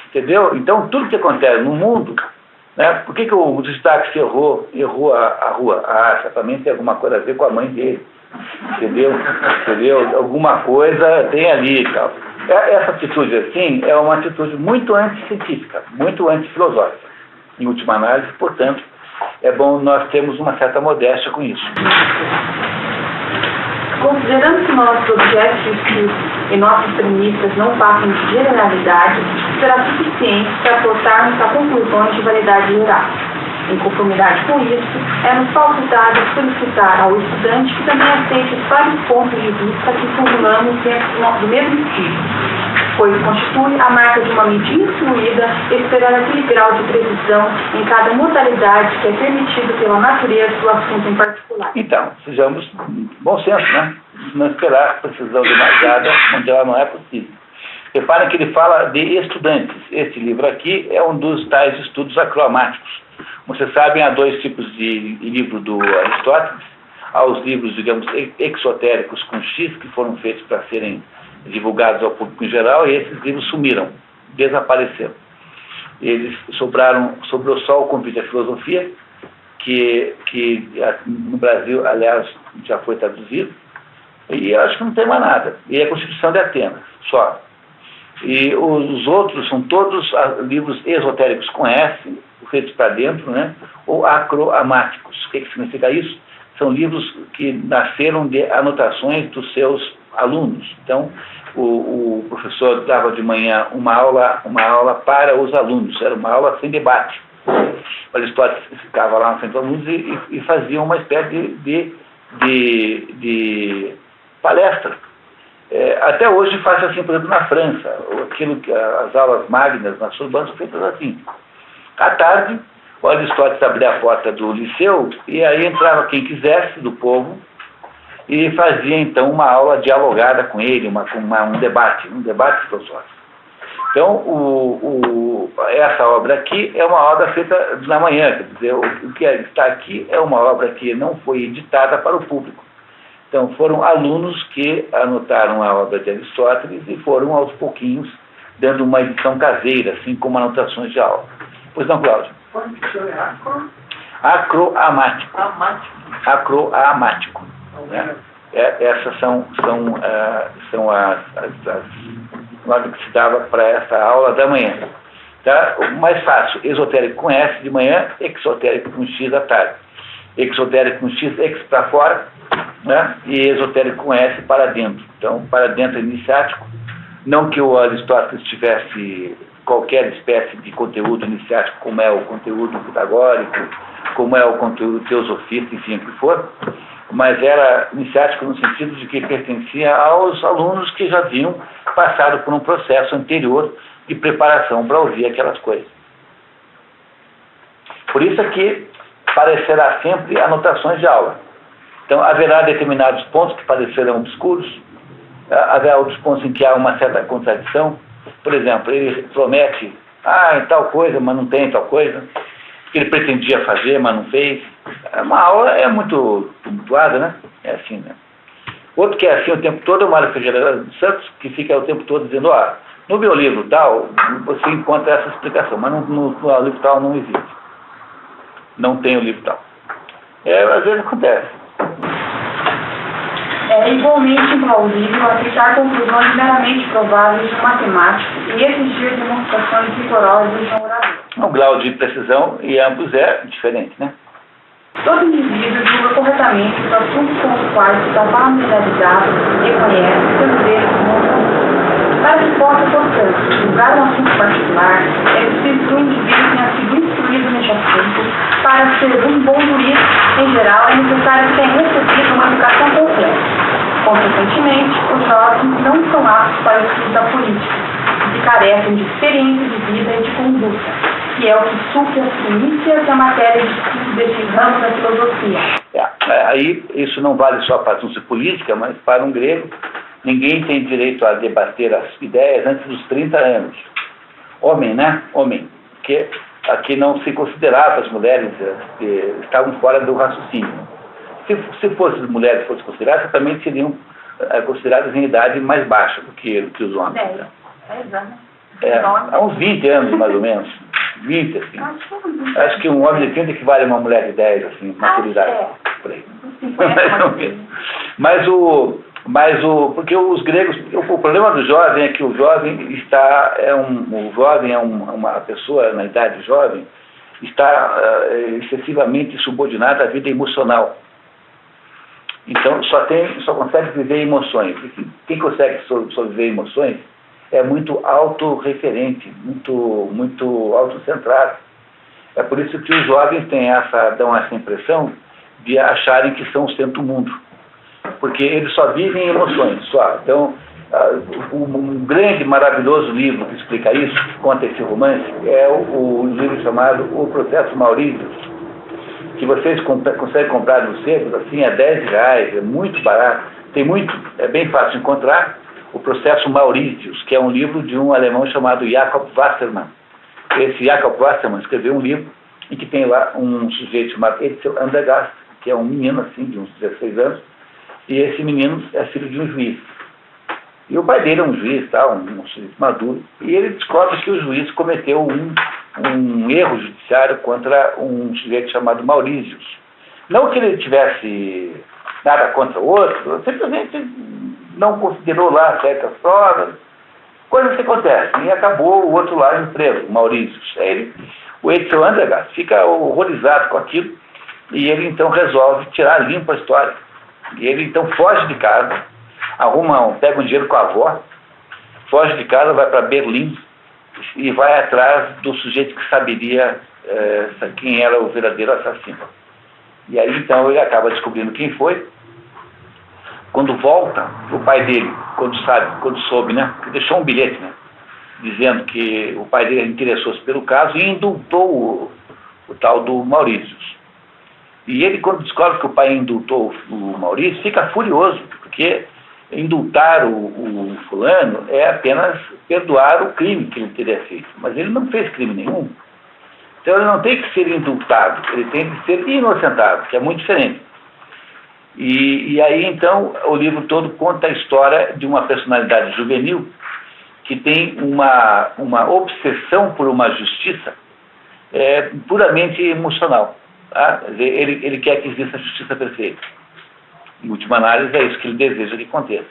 entendeu? Então, tudo que acontece no mundo, né, por que o Destaque errou a rua? Certamente tem alguma coisa a ver com a mãe dele. Entendeu? Alguma coisa tem ali e tal. Essa atitude, assim, é uma atitude muito anticientífica, muito antifilosófica. Em última análise, portanto, é bom nós termos uma certa modéstia com isso. Considerando que nossos objetos de estudo e nossas premissas não passam de generalidade, será suficiente para aportarmos a conclusões de validade geral. Em conformidade com isso, é-nos facultado solicitar ao estudante que também aceite os vários pontos de vista que formulamos dentro do mesmo espírito, pois constitui a marca de uma medida fluida esperar aquele grau de precisão em cada modalidade que é permitido pela natureza do assunto em particular. Então, sejamos bom senso, né? Não esperar precisão demasiada onde ela não é possível. Reparem que ele fala de estudantes. Este livro aqui é um dos tais estudos acromáticos. Vocês sabem, há dois tipos de livro do Aristóteles. Há os livros, digamos, exotéricos com X, que foram feitos para serem divulgados ao público em geral, e esses livros sumiram, desapareceram. Eles sobrou só o Convite à Filosofia, que no Brasil, aliás, já foi traduzido, e eu acho que não tem mais nada. E a Constituição de Atenas, só. E os outros são todos livros esotéricos com S, feitos para dentro, né? Ou acroamáticos. O que significa isso? São livros que nasceram de anotações dos seus alunos. Então, o professor dava de manhã uma aula para os alunos, era uma aula sem debate. O Aristóteles ficava lá na frente dos alunos e fazia uma espécie de palestra. Até hoje faz assim, por exemplo, na França, as aulas magnas nas Sorbonne são feitas assim. À tarde, o Aristóteles abria a porta do liceu e aí entrava quem quisesse do povo e fazia então uma aula dialogada com ele, um debate filosófico. Então, essa obra aqui é uma obra feita na manhã, quer dizer, o que está aqui é uma obra que não foi editada para o público. Então, foram alunos que anotaram a obra de Aristóteles e foram, aos pouquinhos, dando uma edição caseira, assim como anotações de aula. Pois não, Cláudio? Acroamático. Acroamático. Né? Essas são as notas que se dava para essa aula da manhã. Tá? O mais fácil, esotérico com S de manhã, exotérico com X à tarde. Exotérico com X, X para fora, né? E esotérico com S para dentro. Então, para dentro é iniciático. Não que o Aristóteles tivesse qualquer espécie de conteúdo iniciático, como é o conteúdo pitagórico, como é o conteúdo teosofista, enfim, o que for, mas era iniciático no sentido de que pertencia aos alunos que já haviam passado por um processo anterior de preparação para ouvir aquelas coisas. Por isso aqui parecerá sempre anotações de aula. Então, haverá determinados pontos que parecerão obscuros, haverá outros pontos em que há uma certa contradição. Por exemplo, ele promete, em tal coisa, mas não tem tal coisa. que ele pretendia fazer, mas não fez. Uma aula é muito tumultuada, né? É assim, né? Outro que é assim o tempo todo é o Mário Ferreira dos Santos, que fica o tempo todo dizendo, no meu livro tal, você encontra essa explicação, mas no livro tal não existe. Não tem o livro tal. Às vezes acontece. É igualmente implausível aceitar conclusões meramente prováveis de um matemático e exigir demonstrações rigorosas de um orador. O grau de precisão em ambos é diferente, né? Todo indivíduo julga corretamente os assuntos com os quais está familiarizado e conhece seus direitos não. Para que possa, portanto, julgar um assunto particular, é preciso que o indivíduo tenha sido instruído neste assunto. Para ser um bom juiz, em geral, é necessário que tenha recebido uma educação completa. Consequentemente, os jovens não são aptos para o estudo da política, e carecem de experiência de vida e de conduta, que é o que supre as primícias da matéria de estudo deste ramo da filosofia. Aí, isso não vale só para a ciência política, mas para um grego, ninguém tem direito a debater as ideias antes dos 30 anos. Homem, né? Homem. Porque aqui não se considerava as mulheres que estavam fora do raciocínio. Se fossem mulheres fossem consideradas, também seriam consideradas em idade mais baixa do que os homens. 10 anos. Há uns 20 anos, mais ou menos. 20, assim. Acho que um homem de 30 equivale a uma mulher de 10, assim, maturidade. Por aí. Porque os gregos, o problema do jovem é que o jovem uma pessoa na idade jovem, está excessivamente subordinada à vida emocional. Então, só consegue viver emoções. E quem consegue só viver emoções é muito autorreferente, muito autocentrado. É por isso que os jovens dão essa impressão de acharem que são o centro do mundo. Porque eles só vivem emoções, só. Então, um grande, maravilhoso livro que explica isso, que conta esse romance, é o livro chamado O Processo Maurícios, que vocês conseguem comprar no centro, assim, a R$10, é muito barato, é bem fácil de encontrar. O Processo Maurícios, que é um livro de um alemão chamado Jakob Wassermann. Esse Jakob Wassermann escreveu um livro em que tem lá um sujeito chamado Etzel Andergast, que é um menino, assim, de uns 16 anos, e esse menino é filho de um juiz. E o pai dele é um juiz, um sujeito maduro, e ele descobre que o juiz cometeu um erro judiciário contra um sujeito chamado Maurícios. Não que ele tivesse nada contra o outro, simplesmente não considerou lá certas provas, coisas que acontecem, e acabou o outro lá preso, o Maurícios. O Etzel Andergast fica horrorizado com aquilo, e ele então resolve tirar limpo a história. E ele então foge de casa, pega um dinheiro com a avó, foge de casa, vai para Berlim e vai atrás do sujeito que saberia quem era o verdadeiro assassino. E aí então ele acaba descobrindo quem foi. Quando volta, o pai dele, quando soube, né, que deixou um bilhete, né, dizendo que o pai dele interessou-se pelo caso e indultou o tal do Maurícios. E ele, quando descobre que o pai indultou o Maurício, fica furioso, porque indultar o fulano é apenas perdoar o crime que ele teria feito. Mas ele não fez crime nenhum. Então ele não tem que ser indultado, ele tem que ser inocentado, que é muito diferente. E aí, então, o livro todo conta a história de uma personalidade juvenil que tem uma obsessão por uma justiça puramente emocional. Tá? Ele quer que exista a justiça perfeita. Em última análise, é isso que ele deseja que aconteça.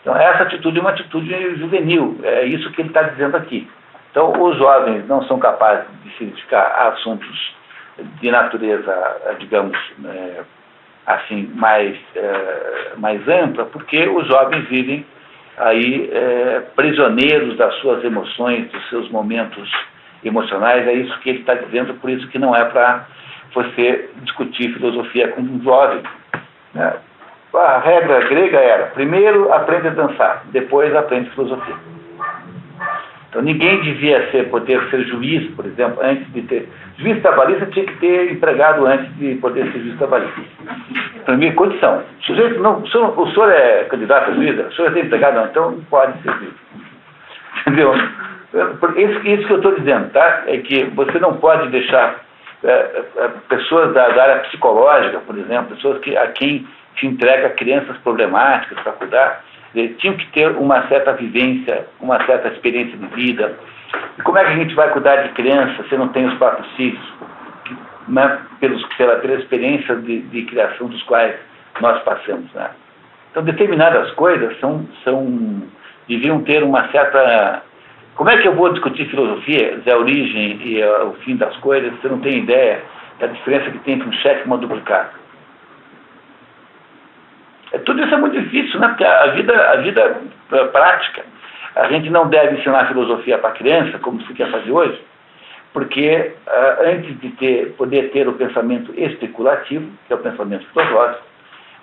Então, essa atitude é uma atitude juvenil, é isso que ele está dizendo aqui. Então, os jovens não são capazes de se dedicar a assuntos de natureza, digamos, assim, mais ampla, porque os jovens vivem aí prisioneiros das suas emoções, dos seus momentos emocionais. É isso que ele está dizendo, por isso que não é para você discutir filosofia com um jovem, né? A regra grega era, primeiro aprende a dançar, depois aprende filosofia. Então ninguém devia poder ser juiz, por exemplo, antes de ter... Juiz trabalhista tinha que ter empregado antes de poder ser juiz trabalhista. Primeira condição. Sujeito, não, o senhor é candidato a juiz? O senhor é empregado? Não, então não pode ser juiz. Entendeu? Isso que eu estou dizendo, tá? É que você não pode deixar pessoas da área psicológica, por exemplo, pessoas a quem se entrega crianças problemáticas para cuidar, tinham que ter uma certa vivência, uma certa experiência de vida. E como é que a gente vai cuidar de criança se não tem os próprios filhos? Né? Pela experiência de criação dos quais nós passamos. Né? Então, determinadas coisas deviam ter uma certa... Como é que eu vou discutir filosofia, a origem e o fim das coisas, se eu não tenho ideia da diferença que tem entre um cheque e uma duplicata? Tudo isso é muito difícil, né? Porque a vida prática, a gente não deve ensinar filosofia para criança, como se quer fazer hoje, porque antes de poder ter o pensamento especulativo, que é o pensamento filosófico,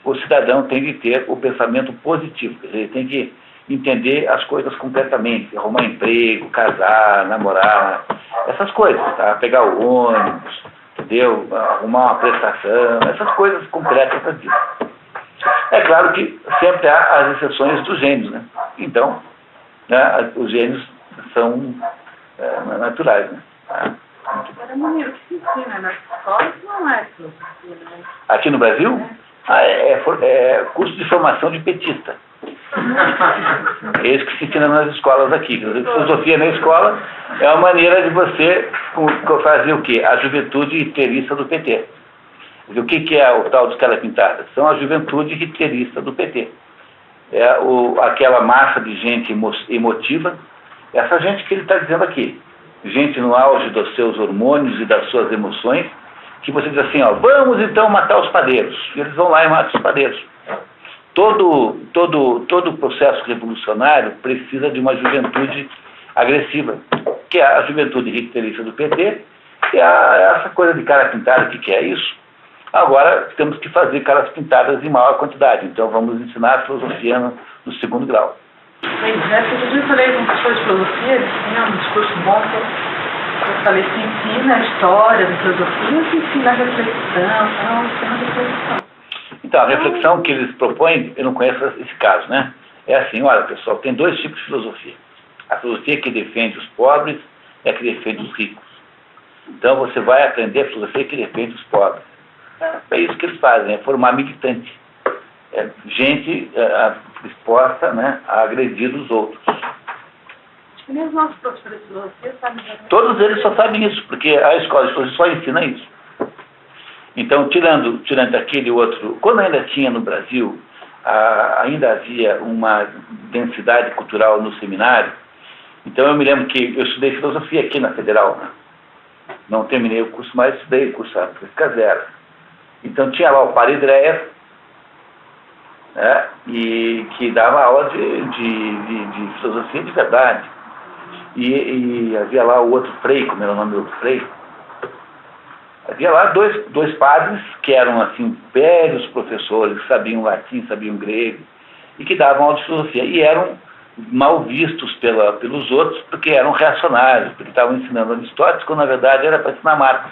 o cidadão tem de ter o pensamento positivo, quer dizer, ele tem que entender as coisas concretamente, arrumar emprego, casar, namorar, essas coisas, tá? Pegar o ônibus, entendeu? Arrumar uma prestação, essas coisas concretas da vida. É claro que sempre há as exceções dos gênios, né? Então, né, os gênios são naturais, né? Agora, Munir, o que se ensina nas escolas não é filosofia, né? Aqui no Brasil, é curso de formação de petista. É isso que se ensina nas escolas aqui. Filosofia na escola é uma maneira de você fazer o quê? A juventude hitlerista do PT. O que é o tal de Tela Pintada? São a juventude hitlerista do PT. É aquela massa de gente emotiva, essa gente que ele está dizendo aqui. Gente no auge dos seus hormônios e das suas emoções, que você diz assim, ó, vamos então matar os padeiros. E eles vão lá e matam os padeiros. Todo processo revolucionário precisa de uma juventude agressiva, que é a juventude hitlerista do PT, e essa coisa de cara pintada, que é isso? Agora temos que fazer caras pintadas em maior quantidade, então vamos ensinar a filosofia no segundo grau. Pois é, porque eu falei com um professor de filosofia, ele tinha um discurso bom, eu falei, se ensina a história da filosofia, se ensina a reflexão, então, ensina a reflexão. Então, a reflexão que eles propõem, eu não conheço esse caso, né? É assim, olha pessoal, tem dois tipos de filosofia. A filosofia que defende os pobres e a que defende os ricos. Então você vai aprender a filosofia que defende os pobres. É isso que eles fazem, é formar militante. É gente disposta, né, a agredir os outros. E mesmo os nossos professores de filosofia sabem... Todos eles só sabem isso, porque a escola de filosofia só ensina isso. Então, tirando aquele outro... Quando ainda tinha no Brasil, ainda havia uma densidade cultural no seminário, então eu me lembro que eu estudei filosofia aqui na Federal, né? Não terminei o curso, mas estudei o curso Física Zero. Então tinha lá o Paridreia, né? E que dava aula de filosofia de verdade. E havia lá o outro Frei, como era o nome do outro Frei. Havia lá dois padres que eram assim velhos professores, que sabiam latim, sabiam grego, e que davam aula de filosofia. E eram mal vistos pelos outros, porque eram reacionários, porque estavam ensinando Aristóteles, quando na verdade era para ensinar Marx.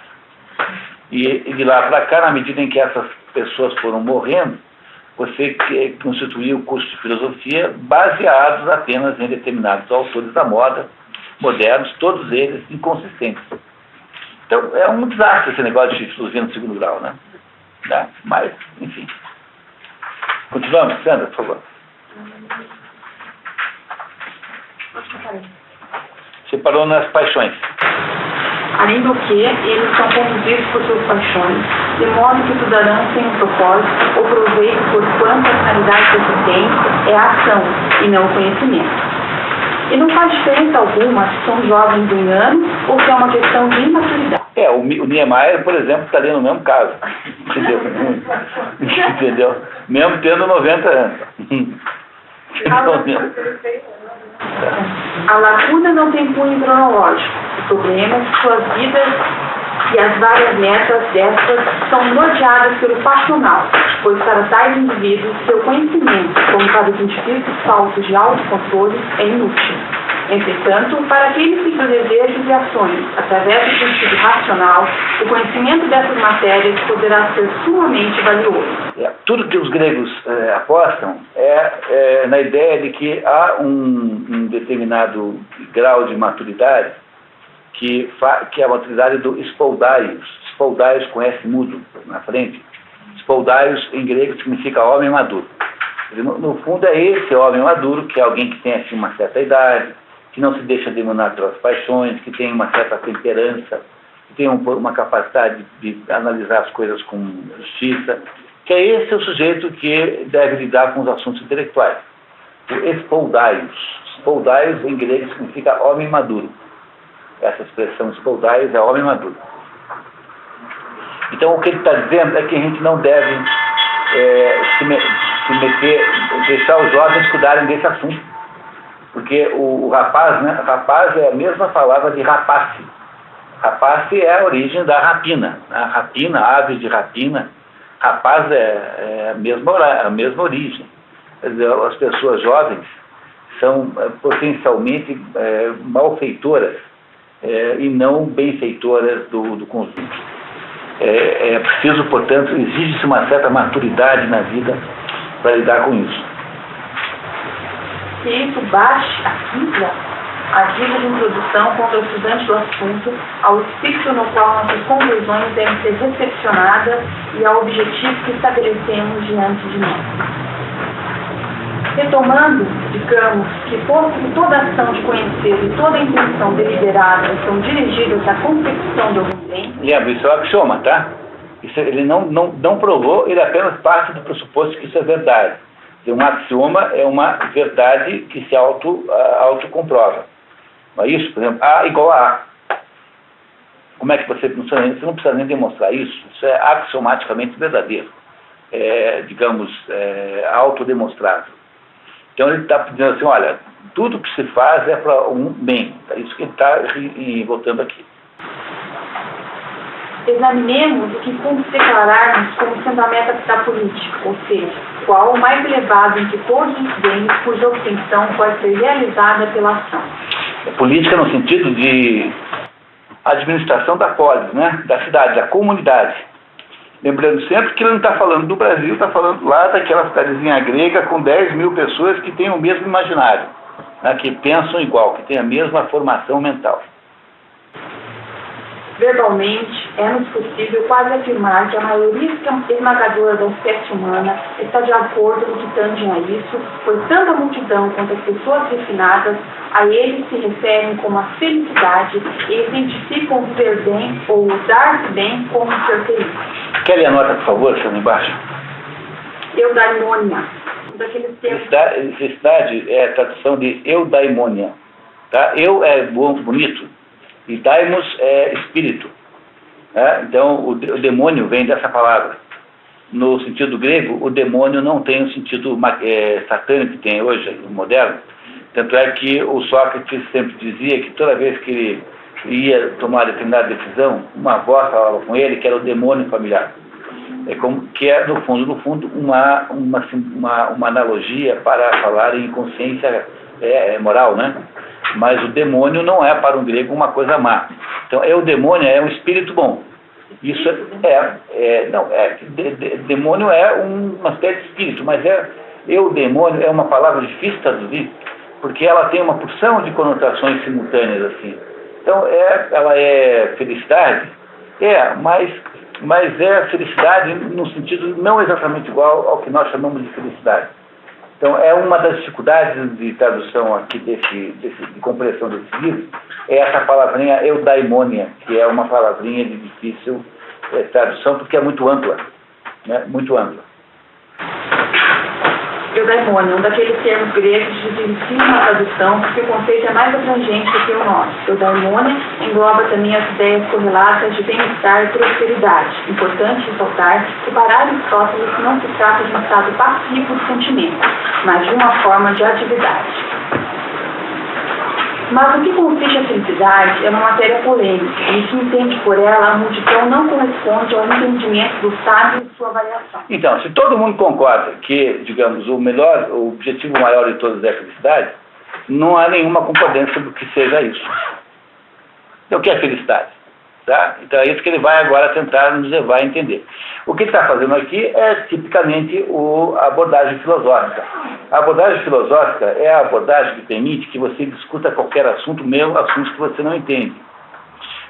E de lá para cá, na medida em que essas pessoas foram morrendo, você constituía o curso de filosofia baseados apenas em determinados autores da moda, modernos, todos eles inconsistentes. Então, é um desastre esse negócio de filosofia no segundo grau, né? Mas, enfim. Continuamos, Sandra, por favor. Você parou nas paixões. Além do que, eles são conduzidos por suas paixões, de modo que o cidadão sem um propósito ou proveito por quanto a finalidade que se tem é a ação e não o conhecimento. E não faz diferença alguma se são jovens de 1 ano ou se é uma questão de imaturidade. O Niemeyer, por exemplo, está ali no mesmo caso. Entendeu? Entendeu? Mesmo tendo 90 anos. A lacuna não tem cunho cronológico. O problema é que suas vidas e as várias metas destas são norteadas pelo passional, pois para tais indivíduos, seu conhecimento, como para os indivíduos falsos de autocontrole, é inútil. Entretanto, para aqueles que seus desejos e ações, através do sentido racional, o conhecimento dessas matérias poderá ser sumamente valioso. Tudo que os gregos apostam é na ideia de que há um determinado grau de maturidade que é a maturidade do spoldaios. Spoldaios com S mudo na frente. Spoldaios em grego significa homem maduro. No fundo é esse homem maduro, que é alguém que tem assim, uma certa idade, que não se deixa dominar pelas paixões, que tem uma certa temperança, que tem uma capacidade de analisar as coisas com justiça, que é esse o sujeito que deve lidar com os assuntos intelectuais. O Spoldaios. Spoldaios em grego significa homem maduro. Essa expressão Spoldaios é homem maduro. Então o que ele está dizendo é que a gente não deve se meter, deixar os jovens cuidarem desse assunto. Porque o rapaz, né? Rapaz é a mesma palavra de rapace. Rapace é a origem da rapina. A rapina, ave de rapina. Rapaz é a mesma origem. Quer dizer, as pessoas jovens são potencialmente malfeitoras e não benfeitoras do conjunto. É preciso, portanto, exige-se uma certa maturidade na vida para lidar com isso. Que isso baixe a dica de introdução contra o estudante do assunto, ao espírito no qual nossas conclusões devem ser recepcionadas e ao objetivo que estabelecemos diante de nós. Retomando, digamos, que toda ação de conhecer e toda intenção deliberada são dirigidas à concepção de algum bem. Lembra, isso é um axioma, tá? Isso, ele não provou, ele apenas parte do pressuposto que isso é verdade. Um axioma é uma verdade que se autocomprova. Não é isso? Por exemplo, A igual a A. Como é que você não precisa nem demonstrar isso? Isso é axiomaticamente verdadeiro. Digamos, autodemonstrável. Então ele está dizendo assim, olha, tudo que se faz é para um bem. É isso que ele está voltando aqui. Examinemos o que declararmos como sendo a meta da política, ou seja, qual o mais elevado entre todos os bens cuja obtenção pode ser realizada pela ação. Política no sentido de administração da polis, né? Da cidade, da comunidade. Lembrando sempre que ele não está falando do Brasil, está falando lá daquela cidadezinha grega com 10 mil pessoas que têm o mesmo imaginário, né? Que pensam igual, que têm a mesma formação mental. Verbalmente, é-nos possível quase afirmar que a maioria esmagadora da espécie humana está de acordo no que tange a isso, pois tanto a multidão quanto as pessoas refinadas a eles se referem como a felicidade e identificam viver bem ou dar-se bem como ser feliz. Quer ler a nota, por favor, senhor embaixo? Eudaimonia. Daqueles termos... Felicidade é a tradução de eudaimonia. Tá? Eu é bonito. E daimos é espírito. Né? Então, o demônio vem dessa palavra. No sentido grego, o demônio não tem o sentido satânico que tem hoje, no moderno. Tanto é que o Sócrates sempre dizia que toda vez que ele ia tomar determinada decisão, uma voz falava com ele que era o demônio familiar. Que é, no fundo, uma analogia para falar em consciência moral, né? Mas o demônio não é, para um grego, uma coisa má. Então, o demônio é um espírito bom. Isso demônio é uma espécie de espírito, mas o demônio é uma palavra difícil de traduzir, porque ela tem uma porção de conotações simultâneas, assim. Então, ela é felicidade? Mas é felicidade no sentido não exatamente igual ao que nós chamamos de felicidade. Então, é uma das dificuldades de tradução aqui, de compreensão desse livro, é essa palavrinha eudaimonia, que é uma palavrinha de difícil tradução, porque é muito ampla, né? Muito ampla. Eudaimonia, um daqueles termos gregos de difícil na tradução, porque o conceito é mais abrangente do que o nosso. Eudaimonia engloba também as ideias correlatas de bem-estar e prosperidade. Importante ressaltar que para Aristóteles não se trata de um estado passivo de sentimento, mas de uma forma de atividade. Mas o que consiste a felicidade é uma matéria polêmica, e o que entende por ela a multidão não corresponde ao entendimento do sábio e sua avaliação. Então, se todo mundo concorda que, digamos, o objetivo maior de todos é a felicidade, não há nenhuma concordância sobre o que seja isso. Então, o que é felicidade? Tá? Então, é isso que ele vai agora tentar nos levar a entender. O que ele está fazendo aqui é tipicamente a abordagem filosófica. A abordagem filosófica é a abordagem que permite que você discuta qualquer assunto, mesmo assuntos que você não entende.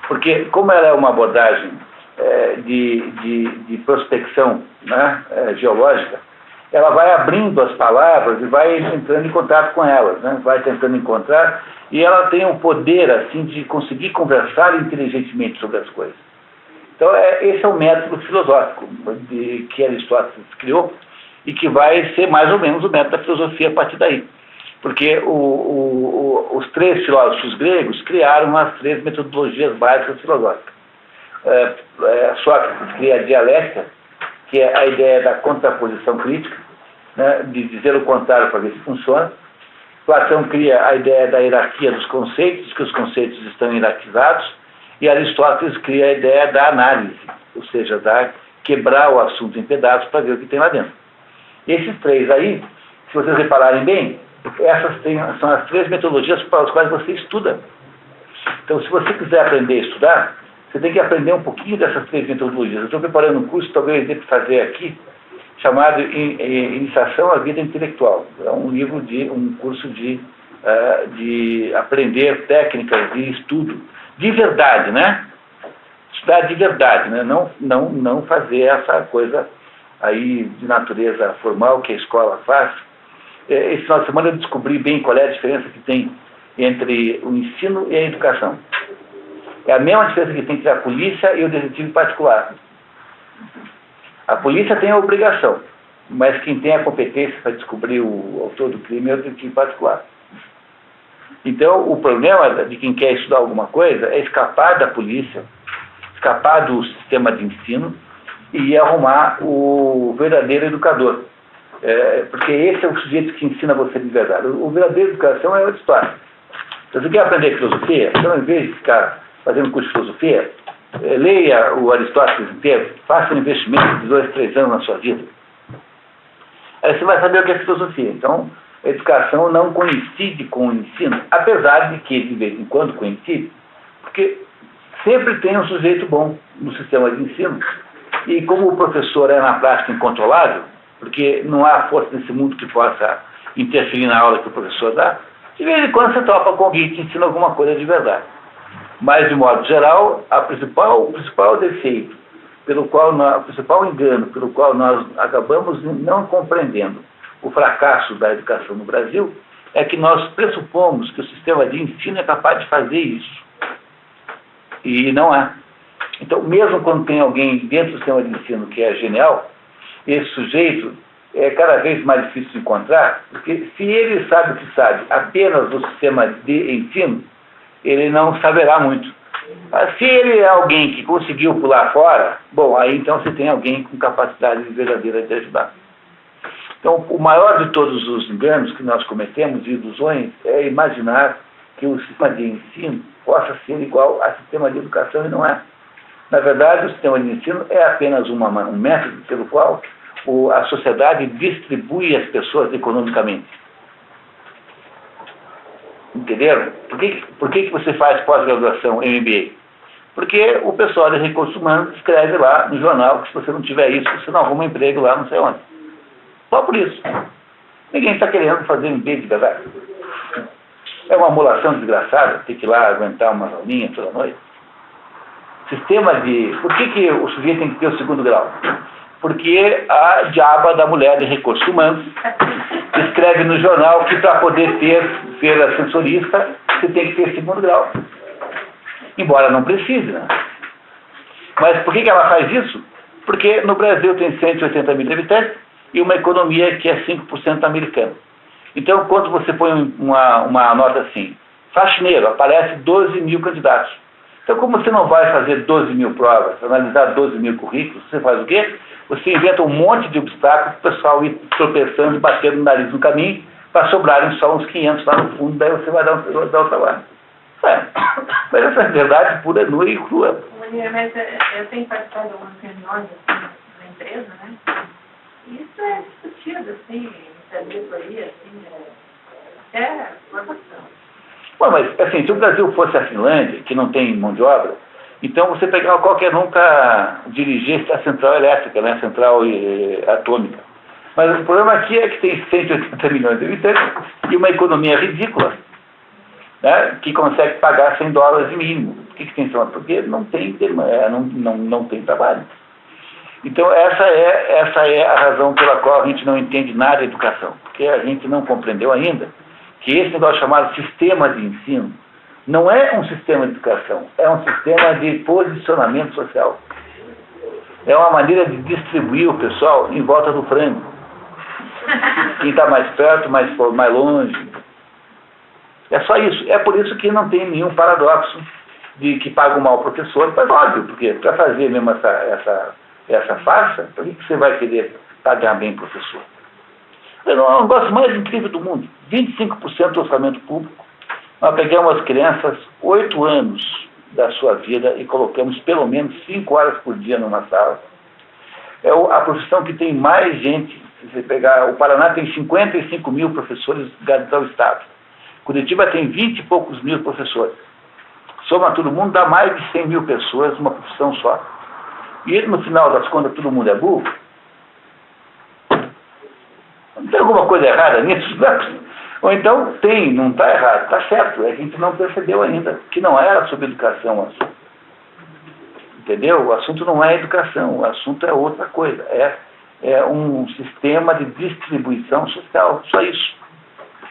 Porque, como ela é uma abordagem de prospecção, né, geológica, ela vai abrindo as palavras e vai entrando em contato com elas, né, vai tentando encontrar, e ela tem o poder assim, de conseguir conversar inteligentemente sobre as coisas. Então, esse é o método filosófico que Aristóteles criou e que vai ser mais ou menos o método da filosofia a partir daí. Porque os três filósofos gregos criaram as três metodologias básicas filosóficas. Sócrates cria a dialética, que é a ideia da contraposição crítica, né, de dizer o contrário para ver se funciona. Platão cria a ideia da hierarquia dos conceitos, que os conceitos estão hierarquizados, e Aristóteles cria a ideia da análise, ou seja, quebrar o assunto em pedaços para ver o que tem lá dentro. Esses três aí, se vocês repararem bem, são as três metodologias para as quais você estuda. Então, se você quiser aprender a estudar, você tem que aprender um pouquinho dessas três metodologias. Eu estou preparando um curso, talvez eu devo fazer aqui, chamado Iniciação à Vida Intelectual. É um curso de aprender técnicas de estudo, de verdade, né? Estudar de verdade, né? Não fazer essa coisa aí de natureza formal que a escola faz. Esse final de semana eu descobri bem qual é a diferença que tem entre o ensino e a educação. É a mesma diferença que tem entre a polícia e o detetive particular. A polícia tem a obrigação, mas quem tem a competência para descobrir o autor do crime é o detetive particular. Então, o problema de quem quer estudar alguma coisa é escapar da polícia, escapar do sistema de ensino e arrumar o verdadeiro educador. Porque esse é o sujeito que ensina você de verdade. O verdadeiro educação é outra história. Então, você quer aprender filosofia? Então, em vez de ficar fazendo curso de filosofia, leia o Aristóteles inteiro, faça um investimento de 2, 3 anos na sua vida. Aí você vai saber o que é filosofia. Então, a educação não coincide com o ensino, apesar de que, de vez em quando, coincide, porque sempre tem um sujeito bom no sistema de ensino, e como o professor é, na prática, incontrolável, porque não há força nesse mundo que possa interferir na aula que o professor dá, de vez em quando você topa com alguém que ensina alguma coisa de verdade. Mas, de modo geral, o principal defeito, o principal engano pelo qual nós acabamos não compreendendo o fracasso da educação no Brasil, é que nós pressupomos que o sistema de ensino é capaz de fazer isso. E não é. Então, mesmo quando tem alguém dentro do sistema de ensino que é genial, esse sujeito é cada vez mais difícil de encontrar, porque se ele sabe o que sabe apenas do sistema de ensino, ele não saberá muito. Mas se ele é alguém que conseguiu pular fora, bom, aí então você tem alguém com capacidade verdadeira de ajudar. Então, o maior de todos os enganos que nós cometemos e ilusões é imaginar que o sistema de ensino possa ser igual ao sistema de educação, e não é. Na verdade, o sistema de ensino é apenas um método pelo qual a sociedade distribui as pessoas economicamente. Entenderam? Por que você faz pós-graduação MBA? Porque o pessoal de recursos humanos escreve lá no jornal que se você não tiver isso, você não arruma emprego lá não sei onde. Só por isso. Ninguém está querendo fazer MBA de verdade. É uma amolação desgraçada ter que ir lá aguentar umas aulinhas toda noite. Por que o sujeito tem que ter o segundo grau? Porque a diaba da mulher de recursos humanos escreve no jornal que para poder ser ascensorista, você tem que ter segundo grau. Embora não precise, né? Mas por que ela faz isso? Porque no Brasil tem 180 mil habitantes e uma economia que é 5% americana. Então, quando você põe uma nota assim, faxineiro, aparece 12 mil candidatos. Então, como você não vai fazer 12 mil provas, analisar 12 mil currículos, você faz o quê? Você inventa um monte de obstáculos para o pessoal ir tropeçando e batendo no nariz no caminho, para sobrarem só uns 500 lá no fundo, daí você vai dar o trabalho. Mas essa é a verdade pura, nua e crua. Mas eu tenho participado de algumas reuniões assim, na empresa, né? E isso é discutido, assim, na diretoria, assim, até formação. Bom, mas, assim, se o Brasil fosse a Finlândia, que não tem mão de obra, então você pegava qualquer um para dirigir a central elétrica, né, a central atômica. Mas o problema aqui é que tem 180 milhões de habitantes e uma economia ridícula, né, que consegue pagar $100 de mínimo. que tem trabalho? Porque não tem não tem trabalho. Então essa é a razão pela qual a gente não entende nada da educação, porque a gente não compreendeu ainda que esse negócio chamado sistema de ensino não é um sistema de educação, é um sistema de posicionamento social. É uma maneira de distribuir o pessoal em volta do frango. Quem está mais perto, mais longe. É só isso. É por isso que não tem nenhum paradoxo de que paga um mau professor, mas óbvio, porque para fazer mesmo essa farsa, por que você vai querer pagar bem professor? É o negócio mais incrível do mundo. 25% do orçamento público. Nós pegamos as crianças 8 anos da sua vida e colocamos pelo menos 5 horas por dia numa sala. É a profissão que tem mais gente. Se você pegar, o Paraná tem 55 mil professores ligados ao Estado. Curitiba tem 20 e poucos mil professores. Soma todo mundo, dá mais de 100 mil pessoas numa profissão só. E no final das contas todo mundo é burro? Não tem alguma coisa errada nisso? Ou então tem, não está errado, está certo. É que a gente não percebeu ainda que não era sobre educação o assunto. Entendeu? O assunto não é educação, o assunto é outra coisa. É um sistema de distribuição social, só isso.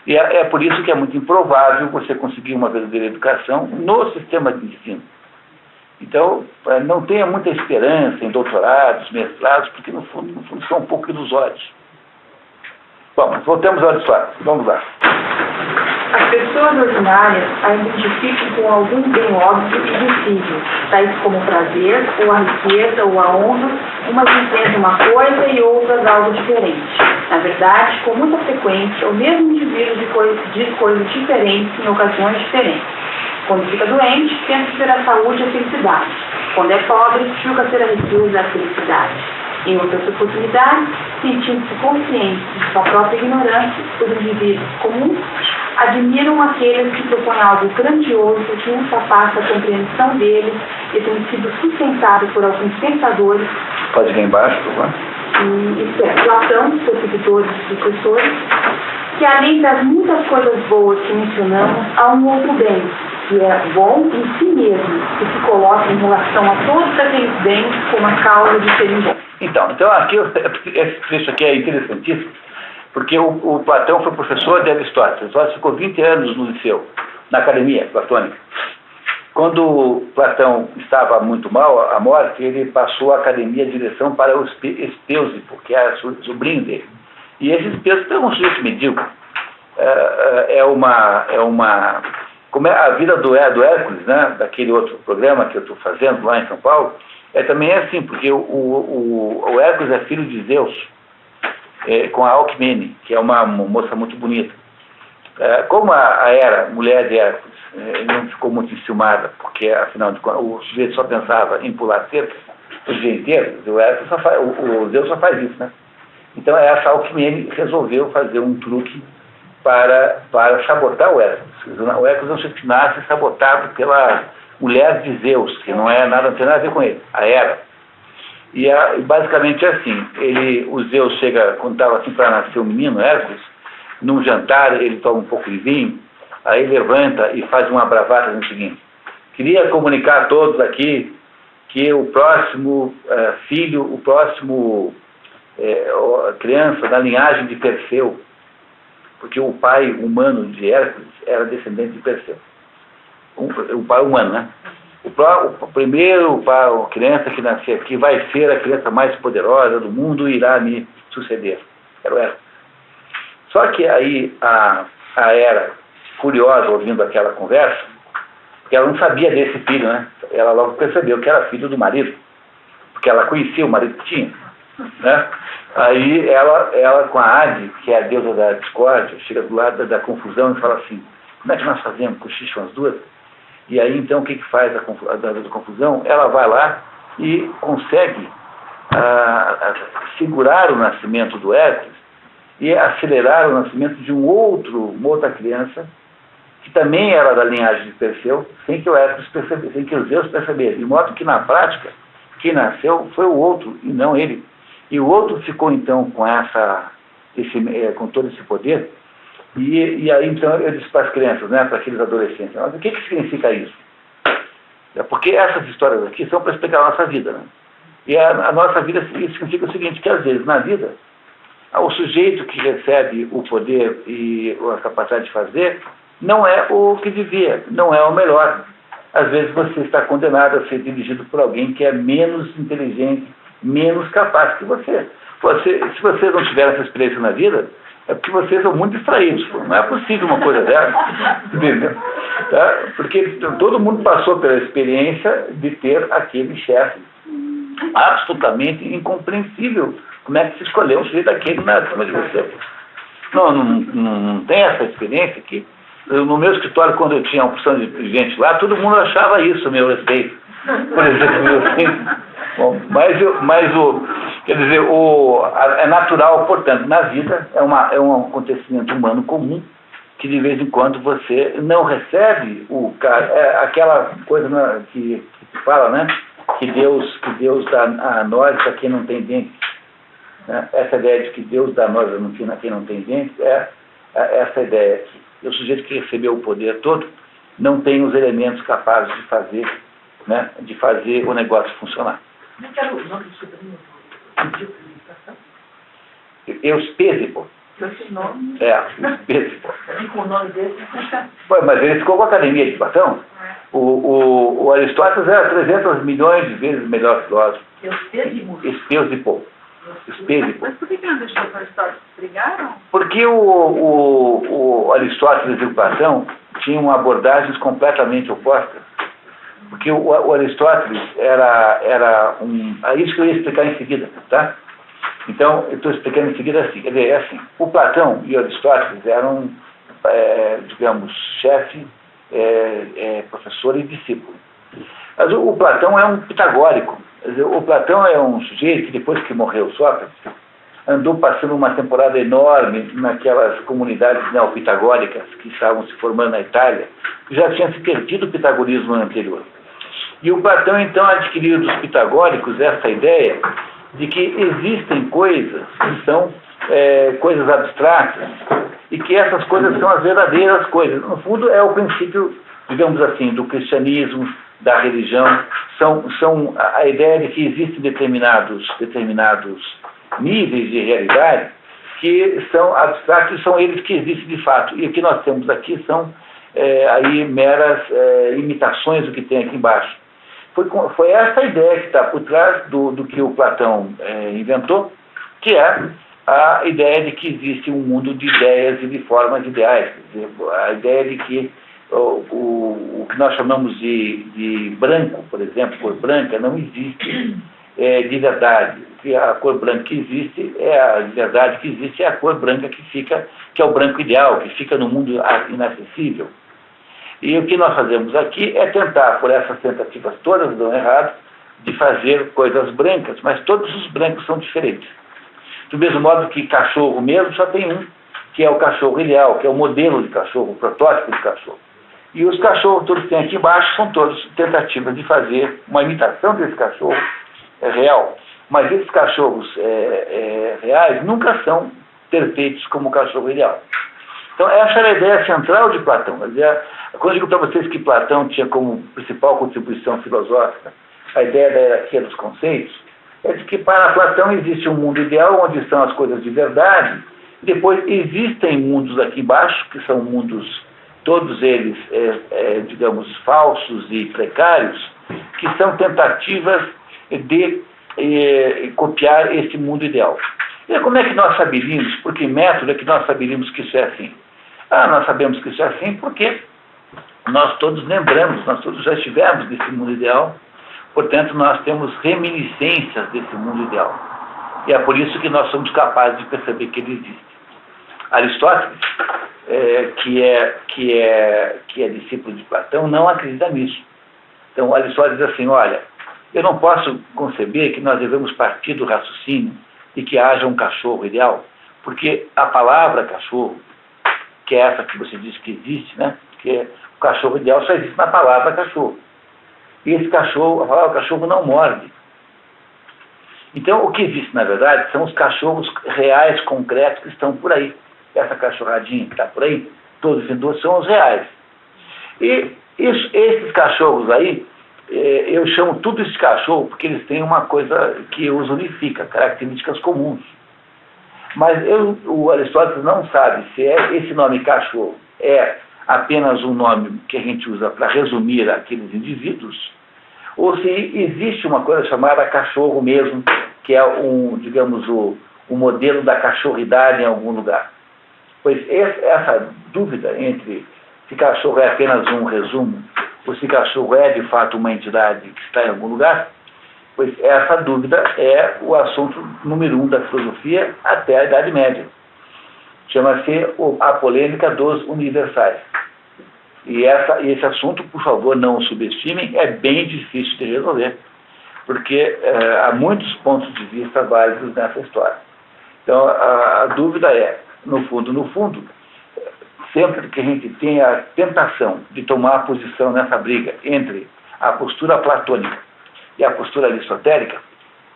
E é por isso que é muito improvável você conseguir uma verdadeira educação no sistema de ensino. Então, não tenha muita esperança em doutorados, mestrados, porque no fundo são um pouco ilusórios. Bom, voltamos ao história. Vamos lá. As pessoas ordinárias a identificam com algum bem óbvio e visível, tais como o prazer, ou a riqueza, ou a honra, umas entendem uma coisa e outras algo diferente. Na verdade, com muita frequência, o mesmo indivíduo diz coisas diferentes em ocasiões diferentes. Quando fica doente, pensa ser a saúde e a felicidade. Quando é pobre, julga ser a riqueza e a felicidade. Em outras oportunidades, sentindo-se conscientes de sua própria ignorância, os indivíduos comuns admiram aqueles que propõem algo grandioso que ultrapassa a compreensão deles e tem sido sustentado por alguns pensadores. Pode vir embaixo, por favor. Isso é, Platão, seus seguidores e sucessores, que além das muitas coisas boas que mencionamos, há um outro bem, que é bom em si mesmo, que se coloca em relação a todos aqueles bens como a causa de serem bons. Então aqui, esse trecho aqui é interessantíssimo, porque o Platão foi professor de Aristóteles. Aristóteles ficou 20 anos no liceu, na academia platônica. Quando Platão estava muito mal, à morte, ele passou a academia de direção para o Espeusipo, que era sobrinho dele. E esse Espeusipo é um sujeito medíocre. Como é a vida do Hércules, né, daquele outro programa que eu estou fazendo lá em São Paulo, também é assim, porque o Hércules é filho de Zeus, com a Alcmene, que é uma moça muito bonita. Como a Hera, mulher de Hércules, não ficou muito enciumada, porque afinal de contas o sujeito só pensava em pular cerca o dia inteiro, o Zeus só faz isso, né? Então essa Alcmene resolveu fazer um truque para sabotar o Hércules. O Hércules é um sujeito que nasce sabotado pela mulher de Zeus, que não tem nada a ver com ele, a Hera. E basicamente é assim, o Zeus chega, quando estava assim para nascer o menino, Hércules, num jantar ele toma um pouco de vinho, aí levanta e faz uma bravata no seguinte: queria comunicar a todos aqui que o próximo filho, o próximo criança da linhagem de Perseu, porque o pai humano de Hércules era descendente de Perseu. O pai humano, né? O primeiro a criança que nascer aqui vai ser a criança mais poderosa do mundo e irá me suceder. Era o Hércules. Só que aí a Hera, furiosa ouvindo aquela conversa, porque ela não sabia desse filho, né? Ela logo percebeu que era filho do marido, porque ela conhecia o marido que tinha, né? Aí ela com a Hade, que é a deusa da discórdia, chega do lado da confusão e fala assim: como é que nós fazemos? Cochicham as duas? E aí então o que faz a confusão? Ela vai lá e consegue segurar o nascimento do Hércules e acelerar o nascimento de uma outra criança que também era da linhagem de Perseu, sem que o Hércules percebesse, sem que os Zeus percebessem, de modo que na prática quem nasceu foi o outro e não ele. E o outro ficou então com todo esse poder. E aí então eu disse para as crianças, né, para aqueles adolescentes: mas o que significa isso? Porque essas histórias aqui são para explicar a nossa vida, né? E a nossa vida significa o seguinte, que às vezes na vida, o sujeito que recebe o poder e a capacidade de fazer não é o que devia, não é o melhor. Às vezes você está condenado a ser dirigido por alguém que é menos inteligente, menos capaz que você. Se você não tiver essa experiência na vida, é porque vocês são muito distraídos. Não é possível uma coisa dessa. Entendeu? Tá? Porque todo mundo passou pela experiência de ter aquele chefe absolutamente incompreensível. Como é que se escolheu um sujeito daquele na cima de você? Não tem essa experiência aqui. No meu escritório, quando eu tinha a opção de gente lá, todo mundo achava isso a meu respeito. Por exemplo, bom, quer dizer, é natural, portanto, na vida, é um acontecimento humano comum, que de vez em quando você não recebe aquela coisa que fala, né? Que Deus dá a nós a quem não tem dentes. Né? Essa ideia de que Deus dá a nós a quem não tem dentes é essa ideia aqui. O sujeito que recebeu o poder todo não tem os elementos capazes de fazer, né? De fazer o negócio funcionar. Como era o nome do sobrinho do Euspésipo. Esse nome? Euspésipo. Com o nome dele? Mas ele ficou com a Academia de Platão. O Aristóteles era 300 milhões de vezes melhor filósofo. Euspésipo. Mas por que não deixou para Aristóteles? Brigaram? Porque o Aristóteles e o Platão tinham abordagens completamente opostas. Porque o Aristóteles era é isso que eu ia explicar em seguida, tá? Então, eu estou explicando em seguida assim. Quer dizer, é assim, o Platão e o Aristóteles eram, digamos, chefe, professor e discípulo. Mas o Platão é um pitagórico. Quer dizer, o Platão é um sujeito que, depois que morreu Sócrates, andou passando uma temporada enorme naquelas comunidades neopitagóricas que estavam se formando na Itália, que já tinha se perdido o pitagorismo anterior. E o Platão, então, adquiriu dos pitagóricos essa ideia de que existem coisas que são coisas abstratas e que essas coisas são as verdadeiras coisas. No fundo, é o princípio, digamos assim, do cristianismo, da religião, são a ideia de que existem determinados níveis de realidade que são abstratos e são eles que existem de fato. E o que nós temos aqui são aí meras imitações do que tem aqui embaixo. Foi essa ideia que está por trás do que o Platão inventou, que é a ideia de que existe um mundo de ideias e de formas ideais. Quer dizer, a ideia de que o que nós chamamos de branco, por exemplo, cor branca, não existe de verdade. Que a cor branca que existe de verdade que existe é a cor branca que é o branco ideal, que fica no mundo inacessível. E o que nós fazemos aqui é tentar, por essas tentativas todas dão errado, de fazer coisas brancas, mas todos os brancos são diferentes. Do mesmo modo que cachorro mesmo só tem um, que é o cachorro ideal, que é o modelo de cachorro, o protótipo de cachorro. E os cachorros todos que tem aqui embaixo são todos tentativas de fazer uma imitação desse cachorro real. Mas esses cachorros reais nunca são perfeitos como o cachorro ideal. Então essa era a ideia central de Platão. Quando eu digo para vocês que Platão tinha como principal contribuição filosófica a ideia da hierarquia dos conceitos, é de que para Platão existe um mundo ideal onde estão as coisas de verdade, e depois existem mundos aqui embaixo, que são mundos, todos eles, digamos, falsos e precários, que são tentativas de copiar esse mundo ideal. E como é que nós saberíamos, por que método é que nós saberíamos que isso é assim? Nós sabemos que isso é assim porque nós todos lembramos, nós todos já estivemos nesse mundo ideal, portanto nós temos reminiscências desse mundo ideal. E é por isso que nós somos capazes de perceber que ele existe. Aristóteles, que é discípulo de Platão, não acredita nisso. Então Aristóteles diz assim, olha, eu não posso conceber que nós devemos partir do raciocínio e que haja um cachorro ideal, porque a palavra cachorro, que é essa que você disse que existe, né? Porque o cachorro ideal só existe na palavra cachorro. E esse cachorro, a palavra cachorro não morde. Então, o que existe, na verdade, são os cachorros reais, concretos, que estão por aí. Essa cachorradinha que está por aí, todos os dois são os reais. E esses cachorros aí eu chamo tudo isso de cachorro porque eles têm uma coisa que os unifica, características comuns. Mas o Aristóteles não sabe se esse nome cachorro é apenas um nome que a gente usa para resumir aqueles indivíduos, ou se existe uma coisa chamada cachorro mesmo, que é digamos, o modelo da cachorridade em algum lugar. Pois essa dúvida entre se cachorro é apenas um resumo, ou se cachorro é de fato uma entidade que está em algum lugar, pois essa dúvida é o assunto número 1 da filosofia até a Idade Média. Chama-se a polêmica dos universais. E esse assunto, por favor, não o subestimem, é bem difícil de resolver, porque há muitos pontos de vista válidos nessa história. Então, a dúvida é, no fundo, sempre que a gente tem a tentação de tomar a posição nessa briga entre a postura platônica e a postura aristotélica,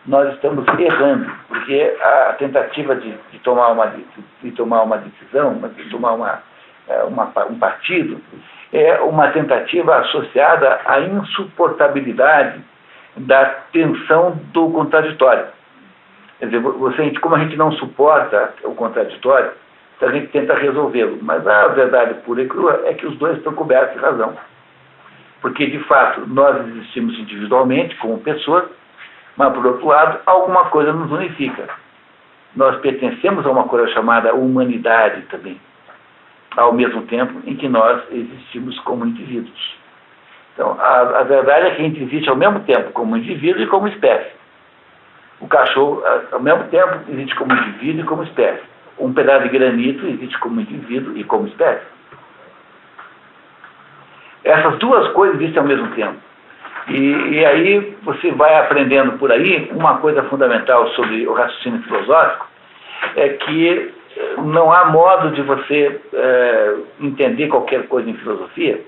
nós estamos errando, porque a tentativa de tomar uma decisão, de tomar um partido, é uma tentativa associada à insuportabilidade da tensão do contraditório. Quer dizer, como a gente não suporta o contraditório, a gente tenta resolvê-lo. Mas a verdade pura e crua é que os dois estão cobertos de razão. Porque, de fato, nós existimos individualmente, como pessoas, mas, por outro lado, alguma coisa nos unifica. Nós pertencemos a uma coisa chamada humanidade também, ao mesmo tempo em que nós existimos como indivíduos. Então, a verdade é que a gente existe ao mesmo tempo como indivíduo e como espécie. O cachorro, ao mesmo tempo, existe como indivíduo e como espécie. Um pedaço de granito existe como indivíduo e como espécie. Essas duas coisas existem ao mesmo tempo. E aí você vai aprendendo por aí uma coisa fundamental sobre o raciocínio filosófico, é que não há modo de você entender qualquer coisa em filosofia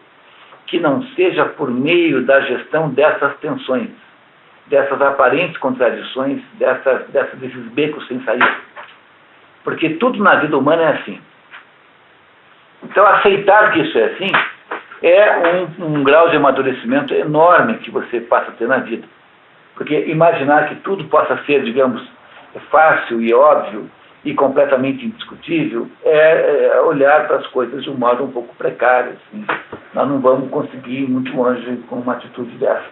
que não seja por meio da gestão dessas tensões, dessas aparentes contradições, desses becos sem saída. Porque tudo na vida humana é assim. Então, aceitar que isso é assim é um grau de amadurecimento enorme que você passa a ter na vida. Porque imaginar que tudo possa ser, digamos, fácil e óbvio e completamente indiscutível é olhar para as coisas de um modo um pouco precário. Assim. Nós não vamos conseguir ir muito longe com uma atitude dessa.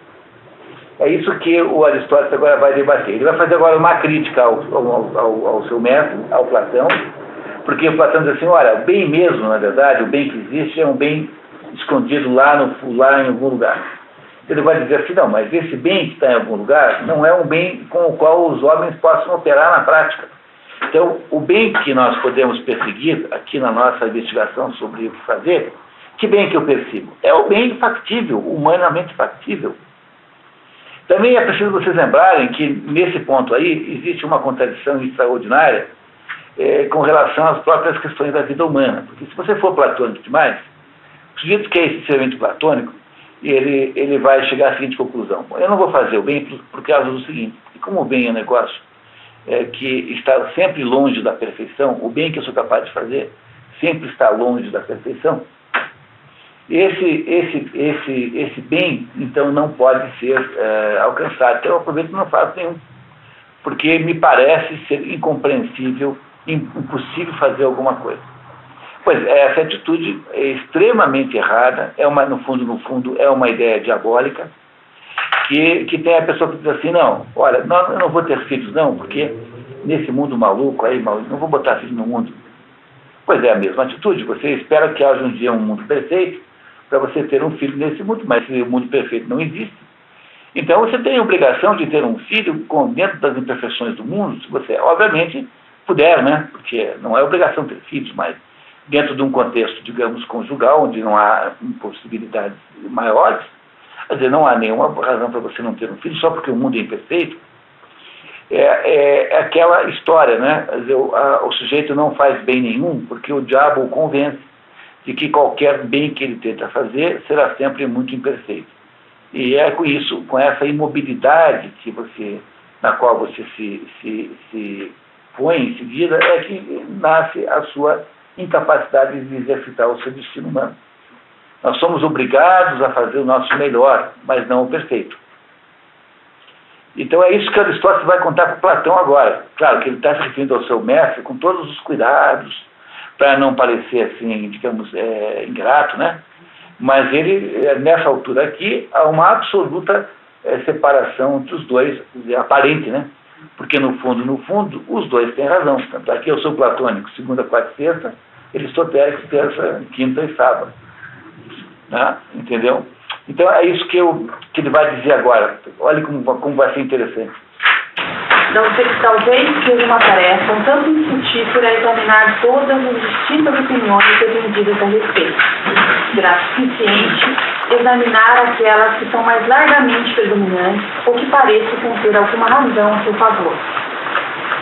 É isso que o Aristóteles agora vai debater. Ele vai fazer agora uma crítica ao seu mestre, ao Platão, porque o Platão diz assim, olha, o bem mesmo, na verdade, o bem que existe é um bem escondido lá em algum lugar. Ele vai dizer assim, não, mas esse bem que está em algum lugar não é um bem com o qual os homens possam operar na prática. Então, o bem que nós podemos perseguir aqui na nossa investigação sobre o que fazer, que bem que eu persigo? É o bem factível, humanamente factível. Também é preciso vocês lembrarem que, nesse ponto aí, existe uma contradição extraordinária com relação às próprias questões da vida humana. Porque se você for platônico demais, o sujeito que é excessivamente platônico, ele vai chegar à seguinte conclusão. Eu não vou fazer o bem por causa do seguinte. E como o bem é um negócio que está sempre longe da perfeição, o bem que eu sou capaz de fazer sempre está longe da perfeição, esse bem, então, não pode ser alcançado. Então, eu aproveito e não faço nenhum. Porque me parece ser incompreensível, impossível fazer alguma coisa. Pois, essa atitude é extremamente errada, no fundo, é uma ideia diabólica, que tem a pessoa que diz assim, não, olha, eu não vou ter filhos não, porque nesse mundo maluco aí, não vou botar filhos no mundo. Pois é a mesma atitude, você espera que haja um dia um mundo perfeito, para você ter um filho nesse mundo, mas o mundo perfeito não existe. Então você tem a obrigação de ter um filho dentro das imperfeições do mundo, se você, obviamente, puder, né? Porque não é obrigação ter filhos, mas dentro de um contexto, digamos, conjugal, onde não há possibilidades maiores, quer dizer, não há nenhuma razão para você não ter um filho só porque o mundo é imperfeito. É aquela história, né? Quer dizer, o sujeito não faz bem nenhum porque o diabo o convence de que qualquer bem que ele tenta fazer será sempre muito imperfeito. E é com isso, com essa imobilidade na qual você se põe em seguida, é que nasce a sua incapacidade de exercitar o seu destino humano. Nós somos obrigados a fazer o nosso melhor, mas não o perfeito. Então é isso que Aristóteles vai contar para Platão agora. Claro que ele está se referindo ao seu mestre com todos os cuidados, para não parecer assim, digamos, ingrato, né? Mas ele, nessa altura aqui, há uma absoluta separação entre os dois, aparente, né? Porque no fundo, os dois têm razão. Tanto aqui eu sou platônico, segunda, quarta e sexta, aristotélico, terça, quinta e sábado. Né? Entendeu? Então é isso que ele vai dizer agora. Olha como vai ser interessante. Talvez seja uma tarefa um tanto infrutífera examinar todas as distintas opiniões defendidas a respeito. Será suficiente examinar aquelas que são mais largamente predominantes ou que pareçam conter alguma razão a seu favor.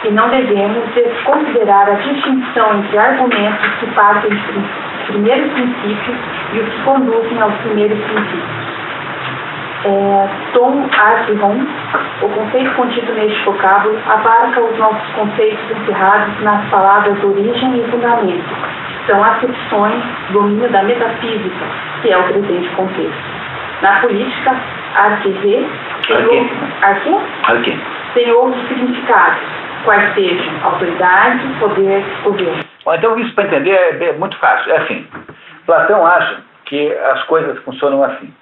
E não devemos desconsiderar a distinção entre argumentos que partem dos primeiros princípios e os que conduzem aos primeiros princípios. Tom Archibald, o conceito contido neste vocábulo, abarca os nossos conceitos encerrados nas palavras origem e fundamento. São acepções do domínio da metafísica, que é o presente contexto. Na política, arquê tem outros significados, quais sejam autoridade, poder, governo. Bom, então isso para entender é muito fácil. É assim, Platão acha que as coisas funcionam assim.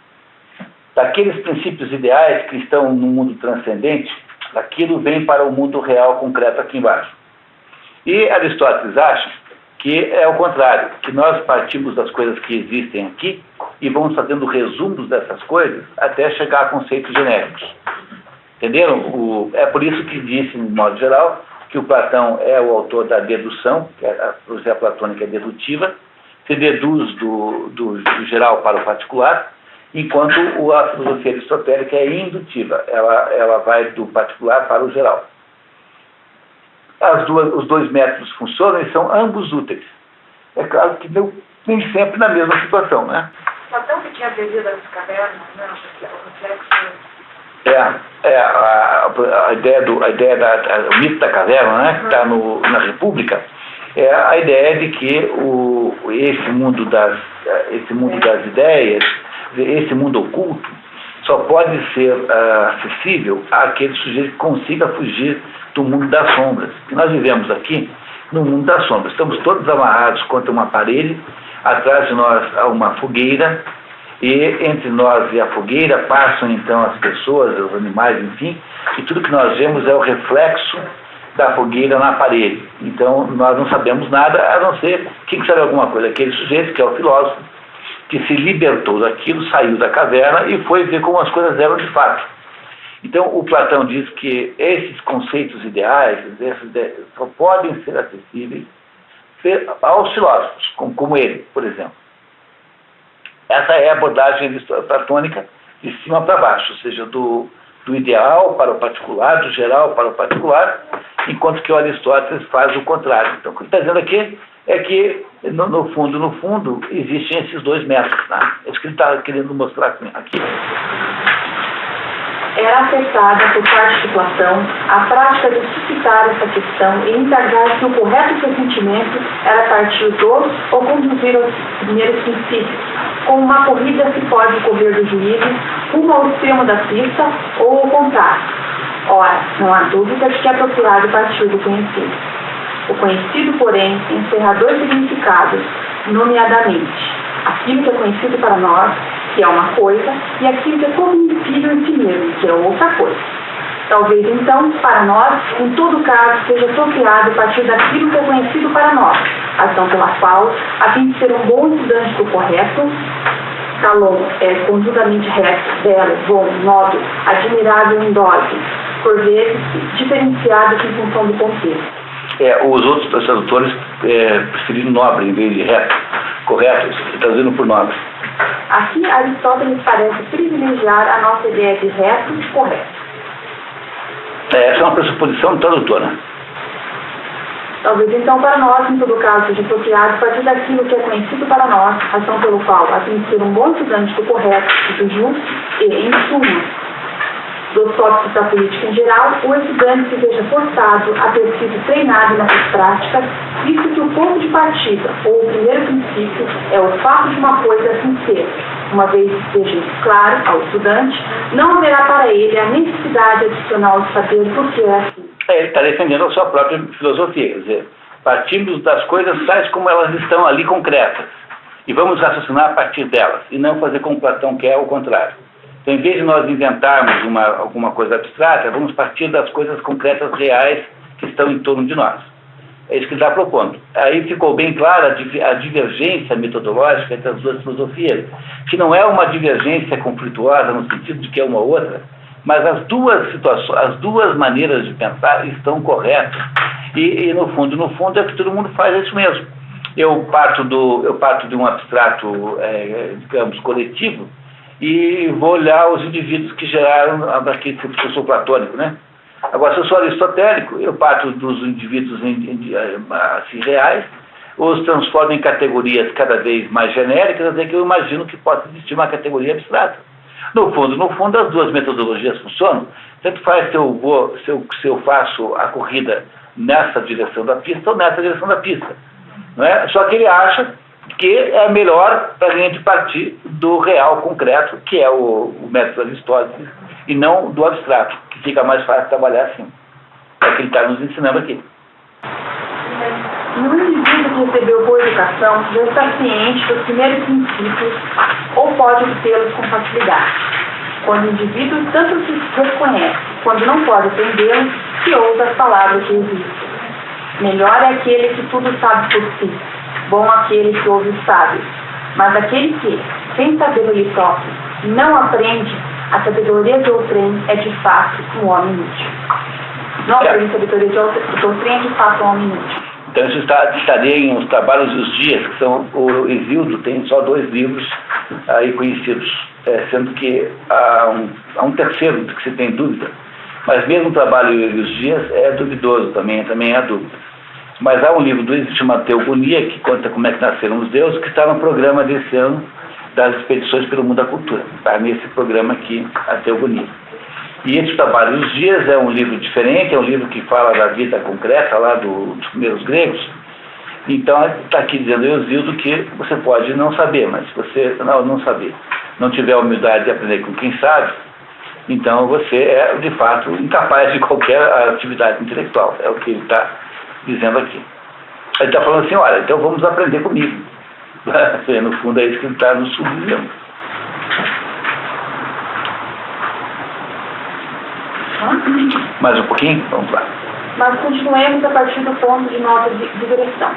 Daqueles princípios ideais que estão no mundo transcendente, aquilo vem para o mundo real concreto aqui embaixo. E Aristóteles acha que é o contrário, que nós partimos das coisas que existem aqui e vamos fazendo resumos dessas coisas até chegar a conceitos genéricos. Entenderam? É por isso que disse, de modo geral, que o Platão é o autor da dedução, que a filosofia platônica é dedutiva, se deduz do geral para o particular, enquanto a filosofia aristotélica é indutiva, ela vai do particular para o geral. Os dois métodos funcionam e são ambos úteis. É claro que nem sempre na mesma situação, né? Platão que tinha aprendido das cavernas, né? O reflexo... A ideia o mito da caverna, né, que está na República, é a ideia de que esse mundo das ideias, esse mundo oculto, só pode ser acessível àquele sujeito que consiga fugir do mundo das sombras. E nós vivemos aqui no mundo das sombras. Estamos todos amarrados contra uma parede, atrás de nós há uma fogueira, e entre nós e a fogueira passam então as pessoas, os animais, enfim, e tudo que nós vemos é o reflexo da fogueira na parede. Então nós não sabemos nada, a não ser quem sabe alguma coisa, aquele sujeito que é o filósofo, que se libertou daquilo, saiu da caverna e foi ver como as coisas eram de fato. Então o Platão diz que esses conceitos ideais, só podem ser acessíveis aos filósofos, como ele, por exemplo. Essa é a abordagem platônica de cima para baixo, ou seja, do ideal para o particular, do geral para o particular, enquanto que o Aristóteles faz o contrário. Então, o que ele está dizendo aqui é que, no fundo, existem esses dois métodos. Né? É isso que ele está querendo mostrar aqui. Era aceitada por parte de Platão a prática de suscitar essa questão e indagar se o correto pressentimento era partir dos ou conduzir aos primeiros princípios. Como uma corrida se pode correr do juízo rumo ao extremo da pista ou ao contrário. Ora, não há dúvida de que é apropriado partir do conhecido. O conhecido, porém, encerra dois significados, nomeadamente aquilo que é conhecido para nós, que é uma coisa, e aquilo que é cognoscível em si mesmo, que é outra coisa. Talvez, então, para nós, em todo caso, seja apropriado partir daquilo que é conhecido para nós, razão pela qual, a fim de ser um bom estudante do correto, Calon é conjuntamente reto, belo, bom, nobre, admirável, indócil, por vezes diferenciado em função do contexto. Os outros tradutores preferiram nobre em vez de reto, correto, traduzindo por nobre. Aqui, Aristóteles parece privilegiar a nossa ideia de reto e correto. Essa é uma pressuposição do tradutor, né? Talvez então para nós, em todo caso, seja apropriado partir daquilo que é conhecido para nós, razão pelo qual, a fim de ser um bom estudante do correto e do justo, e, em suma, dos tópicos da política em geral, o estudante se veja forçado a ter sido treinado nessas práticas, visto que o ponto de partida, ou o primeiro princípio, é o fato de uma coisa assim ser. Uma vez que seja isso claro ao estudante, não haverá para ele a necessidade adicional de saber por que é assim. Ele está defendendo a sua própria filosofia, quer dizer, partimos das coisas tais como elas estão ali concretas, e vamos raciocinar a partir delas, e não fazer como Platão quer, ao contrário. Então, em vez de nós inventarmos alguma coisa abstrata, vamos partir das coisas concretas reais que estão em torno de nós. É isso que ele está propondo. Aí ficou bem clara a divergência metodológica entre as duas filosofias, que não é uma divergência conflituosa no sentido de que é uma outra, mas as duas situações, as duas maneiras de pensar estão corretas. E no fundo é o que todo mundo faz, é isso mesmo. Eu parto de um abstrato, digamos, coletivo, e vou olhar os indivíduos que geraram aqui, se eu sou platônico, né? Agora, se eu sou aristotélico, eu parto dos indivíduos assim, reais, os transformo em categorias cada vez mais genéricas, até que eu imagino que possa existir uma categoria abstrata. No fundo, as duas metodologias funcionam. Tanto faz se eu faço a corrida nessa direção da pista ou nessa direção da pista. Não é? Só que ele acha que é melhor para a gente partir do real concreto, que é o método Aristóteles, e não do abstrato, que fica mais fácil trabalhar assim. É o que ele está nos ensinando aqui. No indivíduo que recebeu boa educação, já está ciente dos primeiros princípios ou pode obtê-los com facilidade. Quando o indivíduo tanto se reconhece, quando não pode aprendê-los, se ouça as palavras que existem. Melhor é aquele que tudo sabe por si, bom aquele que ouve os sábios. Mas aquele que, sem saber o lhe próprio, não aprende, a sabedoria de outrem é de fato um homem inútil. Não aprende a sabedoria de outrem é de fato um homem inútil. Então isso estaria em Os Trabalhos dos Dias, que são, o Exildo tem só 2 livros aí conhecidos, sendo que há um terceiro de que se tem dúvida, mas mesmo o Trabalho dos Dias é duvidoso, também há dúvida. Mas há um livro do Exildo chamado Teogonia, que conta como é que nasceram os deuses, que está no programa desse ano das expedições pelo mundo da cultura. Está nesse programa aqui, a Teogonia. E esse Trabalho dos Dias é um livro diferente, é um livro que fala da vida concreta lá dos primeiros gregos. Então está aqui dizendo Exildo que você pode não saber, mas se você não tiver a humildade de aprender com quem sabe, então você é de fato incapaz de qualquer atividade intelectual. É o que ele está dizendo aqui. Ele está falando assim, olha, então vamos aprender comigo. No fundo é isso que ele está nos dizendo. Mais um pouquinho? Vamos lá. Mas continuemos a partir do ponto de nossa digressão.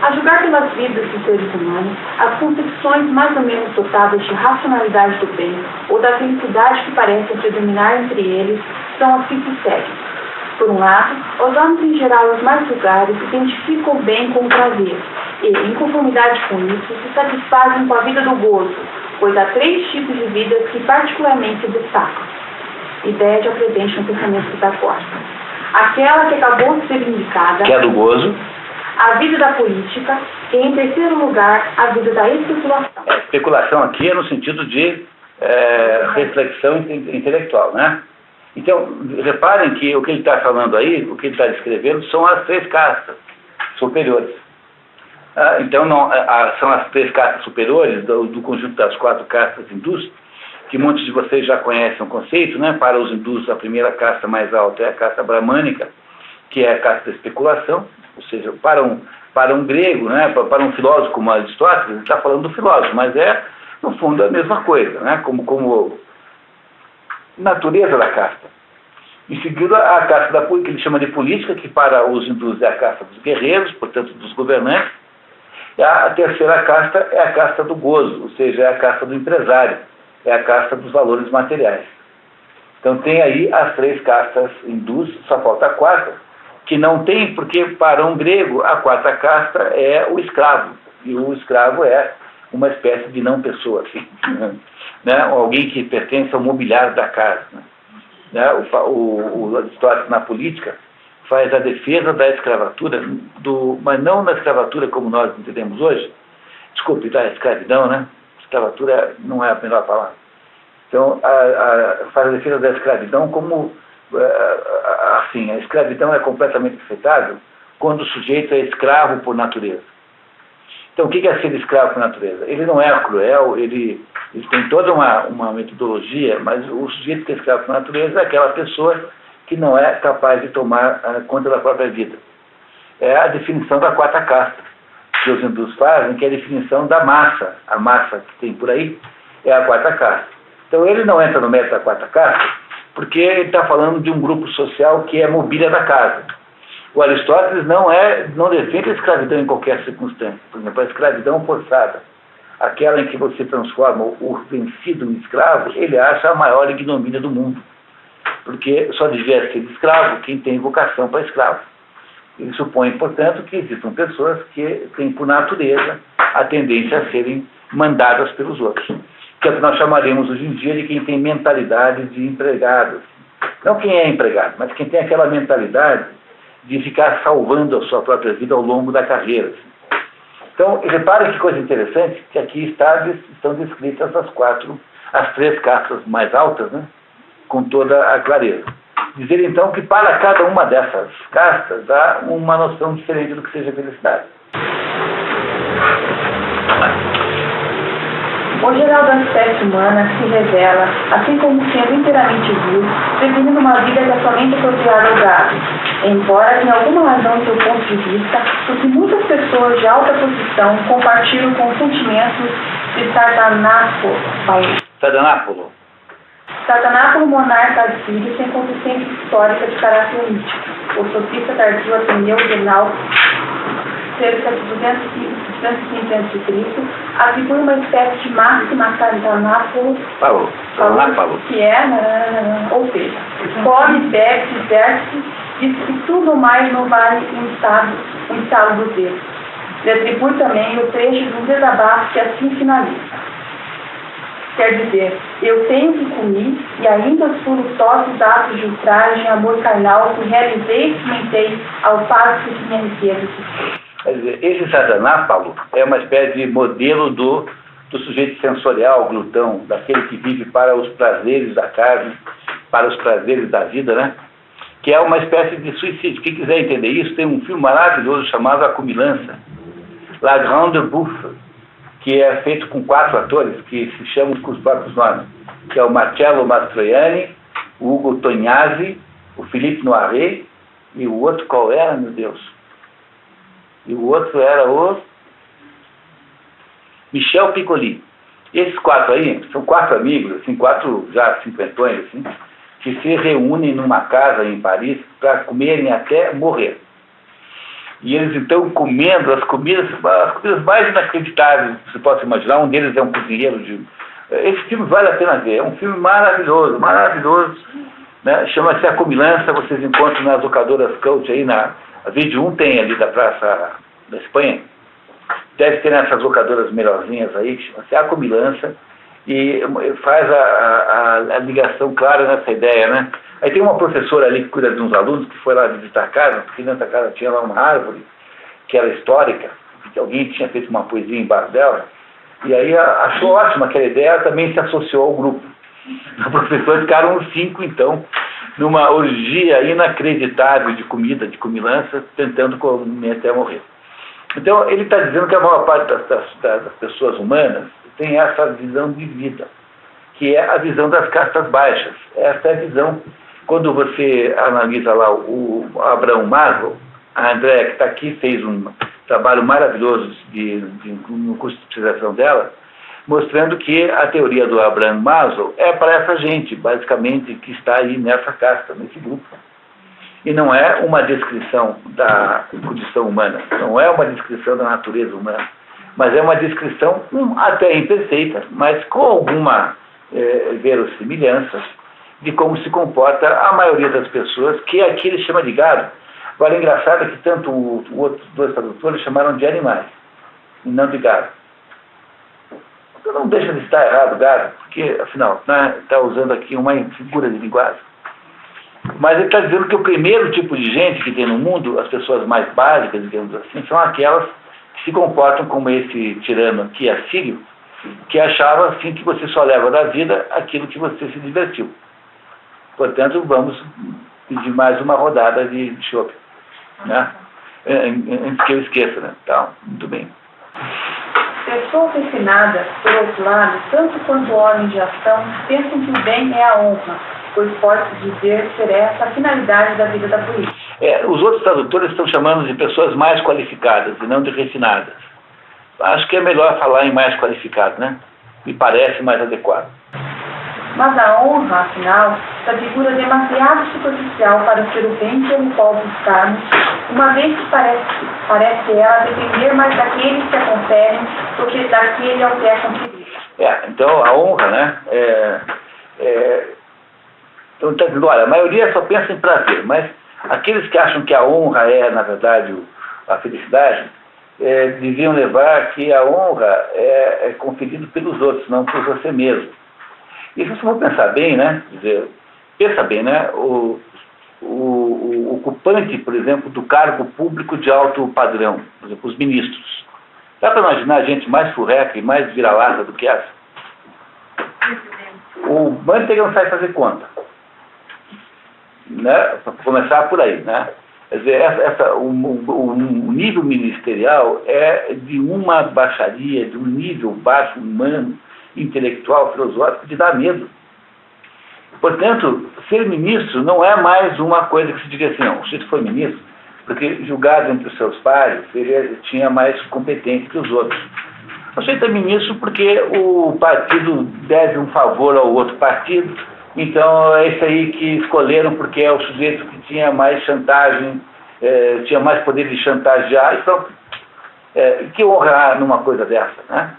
A julgar pelas vidas dos seres humanos, as concepções mais ou menos dotadas de racionalidade do bem ou da felicidade que parecem predominar entre eles são as que se seguem. Por um lado, os homens em geral, os mais vulgares, identificam o bem com o prazer e, em conformidade com isso, se satisfazem com a vida do gozo, pois há 3 tipos de vidas que particularmente se destacam. Ideia já presente no pensamento pitagórico. Aquela que acabou de ser indicada, que é do gozo, a vida da política e, em terceiro lugar, a vida da especulação. Especulação aqui é no sentido de reflexão intelectual, né? Então, reparem que o que ele está falando aí, o que ele está descrevendo, são as 3 castas superiores. Então, são as 3 castas superiores do conjunto das 4 castas hindus, que muitos de vocês já conhecem o conceito, né? Para os hindus, a primeira casta mais alta é a casta bramânica, que é a casta da especulação, ou seja, para um grego, né? Para um filósofo como Aristóteles, ele está falando do filósofo, mas é, no fundo, a mesma coisa, né? Como natureza da casta. Em seguida, a casta da política, que ele chama de política, que para os hindus é a casta dos guerreiros, portanto, dos governantes. E a terceira casta é a casta do gozo, ou seja, é a casta do empresário, é a casta dos valores materiais. Então tem aí as 3 castas hindus, só falta a 4ª, que não tem, porque para um grego a 4ª casta é o escravo, e o escravo é uma espécie de não pessoa, assim, né? Alguém que pertence ao mobiliário da casa. Né? O Aristóteles, na política, faz a defesa da escravatura, mas não na escravatura como nós entendemos hoje, desculpe, da escravidão, né? Escravatura não é a melhor palavra. Então, faz a defesa da escravidão como, assim, a escravidão é completamente aceitável quando o sujeito é escravo por natureza. Então, o que é ser escravo por natureza? Ele não é cruel, ele tem toda uma metodologia, mas o sujeito que é escravo por natureza é aquela pessoa que não é capaz de tomar conta da própria vida. É a definição da quarta casta que os hindus fazem, que é a definição da massa. A massa que tem por aí é a quarta casta. Então, ele não entra no mérito da quarta casta porque ele está falando de um grupo social que é mobília da casa. O Aristóteles não defende a escravidão em qualquer circunstância. Por exemplo, a escravidão forçada, aquela em que você transforma o vencido em escravo, ele acha a maior ignomínia do mundo. Porque só devia ser escravo quem tem vocação para escravo. Ele supõe, portanto, que existam pessoas que têm por natureza a tendência a serem mandadas pelos outros. Que é o que nós chamaríamos hoje em dia de quem tem mentalidade de empregado. Não quem é empregado, mas quem tem aquela mentalidade de ficar salvando a sua própria vida ao longo da carreira. Então, repare que coisa interessante, que aqui estão descritas as 3 castas mais altas, né, com toda a clareza. Dizer, então, que para cada uma dessas castas há uma noção diferente do que seja felicidade. O geral da espécie humana se revela, assim como sendo inteiramente vil, definindo uma vida que é somente apropriada ao gado, embora tenha alguma razão do seu ponto de vista, porque muitas pessoas de alta posição compartilham com os sentimentos de Sardanápolo, monarca assírio sem consistência histórica de caráter mítico. O sofista tardio Ateneu Genal, cerca de 250 a.C., atribui uma espécie de máxima a Sardanápolo, que é, ou seja, come, bebe, diverte, diz que tudo mais não vale um estalo do dedo. Ele atribui também o trecho de um desabafo que assim finaliza. Quer dizer, eu tenho que comer e ainda os furiosos atos de ultraje e amor carnal que realizei e experimentei ao passo que minha riqueza. Quer dizer, esse Sardanápalo é uma espécie de modelo do sujeito sensorial, glutão, daquele que vive para os prazeres da carne, para os prazeres da vida, né? Que é uma espécie de suicídio. Quem quiser entender isso, tem um filme maravilhoso chamado A Comilança, La Grande Bouffe, que é feito com 4 atores que se chamam com os próprios nomes, que é o Marcello Mastroianni, o Ugo Tognazzi, o Philippe Noiret, e o outro qual era, meu Deus? E o outro era o Michel Piccoli. Esses 4 aí são 4 amigos, assim, 4 já cinquentões, assim, que se reúnem numa casa em Paris para comerem até morrer. E eles, então, comendo as comidas mais inacreditáveis que você possa imaginar. Um deles é um cozinheiro de... Esse filme vale a pena ver. É um filme maravilhoso, maravilhoso. Né? Chama-se A Comilança. Vocês encontram nas locadoras Cult aí. A Vídeo 1 tem ali da Praça da Espanha. Deve ter nessas locadoras melhorzinhas aí, que chama-se A Comilança. E faz a ligação clara nessa ideia, né? Aí tem uma professora ali que cuida de uns alunos que foi lá visitar a casa, porque dentro da casa tinha lá uma árvore que era histórica, que alguém tinha feito uma poesia embaixo dela, e aí achou ótima aquela ideia, ela também se associou ao grupo. Os professores ficaram os 5, então, numa orgia inacreditável de comida, de comilança, tentando comer até morrer. Então, ele está dizendo que a maior parte das pessoas humanas tem essa visão de vida, que é a visão das castas baixas. Essa é a visão. Quando você analisa lá o Abraham Maslow, a Andréa, que está aqui, fez um trabalho maravilhoso no curso de especialização dela, mostrando que a teoria do Abraham Maslow é para essa gente, basicamente, que está aí nessa casta, nesse grupo. E não é uma descrição da condição humana, não é uma descrição da natureza humana, mas é uma descrição até imperfeita, mas com alguma verossimilhança de como se comporta a maioria das pessoas, que aqui ele chama de gado. Agora, é engraçado que tanto os outros 2 tradutores chamaram de animais, e não de gado. Então não deixa de estar errado gado, porque, afinal, está usando aqui uma figura de linguagem. Mas ele está dizendo que o primeiro tipo de gente que tem no mundo, as pessoas mais básicas, digamos assim, são aquelas que se comportam como esse tirano aqui, assírio, que achava assim que você só leva da vida aquilo que você se divertiu. Portanto, vamos pedir mais uma rodada de chopp, né? Antes que eu esqueça, né? Tá, muito bem. Pessoas refinadas, por outro lado, tanto quanto homens de ação, pensam que o bem é a honra, pois pode-se dizer ser essa a finalidade da vida da política. Os outros tradutores estão chamando de pessoas mais qualificadas e não de refinadas. Acho que é melhor falar em mais qualificado, né? Me parece mais adequado. Mas a honra, afinal, se figura demasiado superficial para ser o bem pelo qual buscarmos, uma vez que parece ela depender mais daqueles que a conferem do que daquele ao que é conferido. Então a honra, né? Então está dizendo, olha, a maioria só pensa em prazer, mas aqueles que acham que a honra é, na verdade, a felicidade, deviam levar que a honra é conferida pelos outros, não por você mesmo. E se você for pensar bem, né? Pensa bem, né? O ocupante, por exemplo, do cargo público de alto padrão, por exemplo, os ministros. Dá para imaginar gente mais furreca e mais vira-lata do que essa? O Manteiga não sabe fazer conta. Né? Para começar por aí, né? Quer dizer, o nível ministerial é de uma baixaria, de um nível baixo, humano, intelectual, filosófico, de dar medo. Portanto, ser ministro não é mais uma coisa que se diga assim, não, o sujeito foi ministro, porque julgado entre os seus pares, ele tinha mais competência que os outros. O sujeito é ministro porque o partido deve um favor ao outro partido, então é esse aí que escolheram porque é o sujeito que tinha mais chantagem, tinha mais poder de chantagear, e pronto. Que honra há numa coisa dessa, né?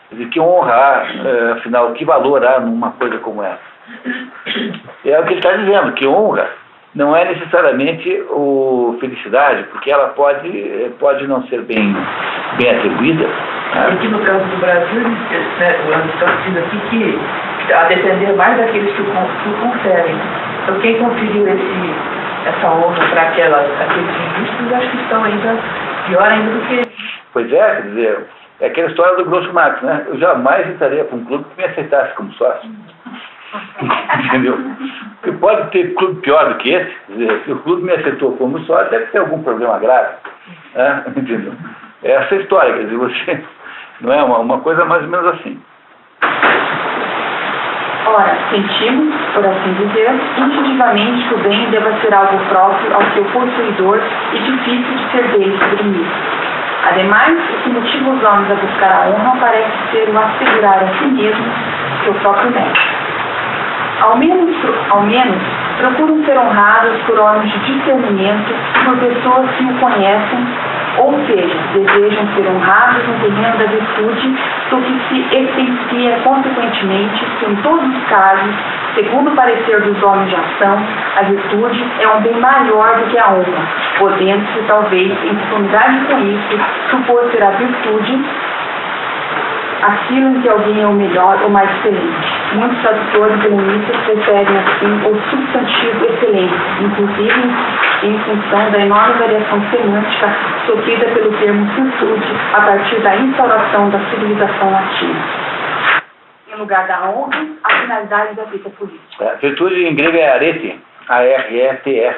Quer dizer, que honra há, afinal, que valor há numa coisa como essa? É o que ele está dizendo, que honra não é necessariamente felicidade, porque ela pode não ser bem atribuída. Né? Aqui no caso do Brasil, o Aristóteles diz aqui que a depender mais daqueles que o conferem. Então quem conferiu essa honra para aqueles ministros, acho que estão ainda pior ainda do que... Pois é, quer dizer, é aquela história do Groucho Marx, né? Eu jamais entraria para um clube que me aceitasse como sócio. Entendeu? Porque pode ter clube pior do que esse. Quer dizer, se o clube me aceitou como sócio, deve ter algum problema grave. Né? Entendeu? É essa história, quer dizer, você... Não é uma coisa mais ou menos assim. Ora, sentimos, por assim dizer, instintivamente que o bem deva ser algo próprio ao seu possuidor e difícil de ser dele suprimido. Ademais, o que motiva os homens a buscar a honra parece ser o assegurar a si mesmo seu próprio mérito. Ao menos, procuram ser honrados por homens de discernimento e por pessoas que o conhecem, ou seja, desejam ser honrados no terreno da virtude, do que se evidencia consequentemente que, em todos os casos, segundo o parecer dos homens de ação, a virtude é um bem maior do que a honra, podendo-se, talvez, em conformidade com isso, supor ser a virtude aquilo em que alguém é o melhor ou mais excelente. Muitos tradutores humanistas preferem, assim, o substantivo excelente, inclusive em função da enorme variação semântica sofrida pelo termo virtude a partir da instauração da civilização latina. Em lugar da honra, a finalidade da vida política. Virtude em grego é arete, A-R-E-T-E.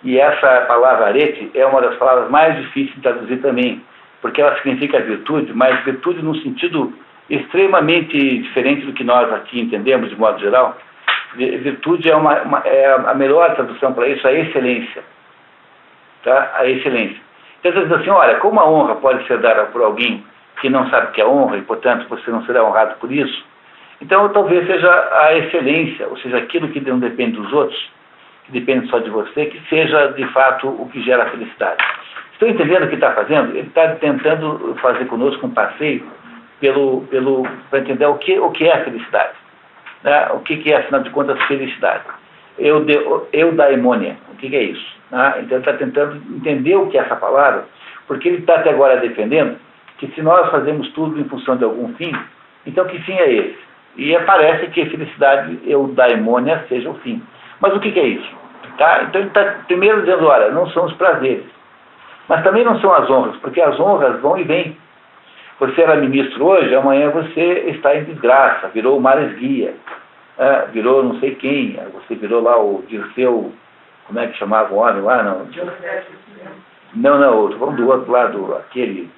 E essa palavra arete é uma das palavras mais difíceis de traduzir também, porque ela significa virtude, mas virtude num sentido extremamente diferente do que nós aqui entendemos de modo geral. Virtude é a melhor tradução para isso, a excelência. Tá? A excelência. Então, você diz assim, olha, como a honra pode ser dada por alguém que não sabe o que é honra e, portanto, você não será honrado por isso, então talvez seja a excelência, ou seja, aquilo que não depende dos outros, que depende só de você, que seja, de fato, o que gera a felicidade. Estão entendendo o que está fazendo? Ele está tentando fazer conosco um passeio para entender o que é a felicidade. Né? O que é, afinal de contas, felicidade. Eudaimonia. O que é isso? Né? Então, ele está tentando entender o que é essa palavra, porque ele está até agora defendendo que se nós fazemos tudo em função de algum fim, então que fim é esse? E parece que a felicidade, eudaimonia, seja o fim. Mas o que é isso? Tá? Então, ele está primeiro dizendo, olha, não são os prazeres, mas também não são as honras, porque as honras vão e vêm. Você era ministro hoje, amanhã você está em desgraça, virou o Mares Guia, virou não sei quem, você virou lá o Dirceu, como é que chamava o homem lá? Não, estou falando do outro lado, aquele,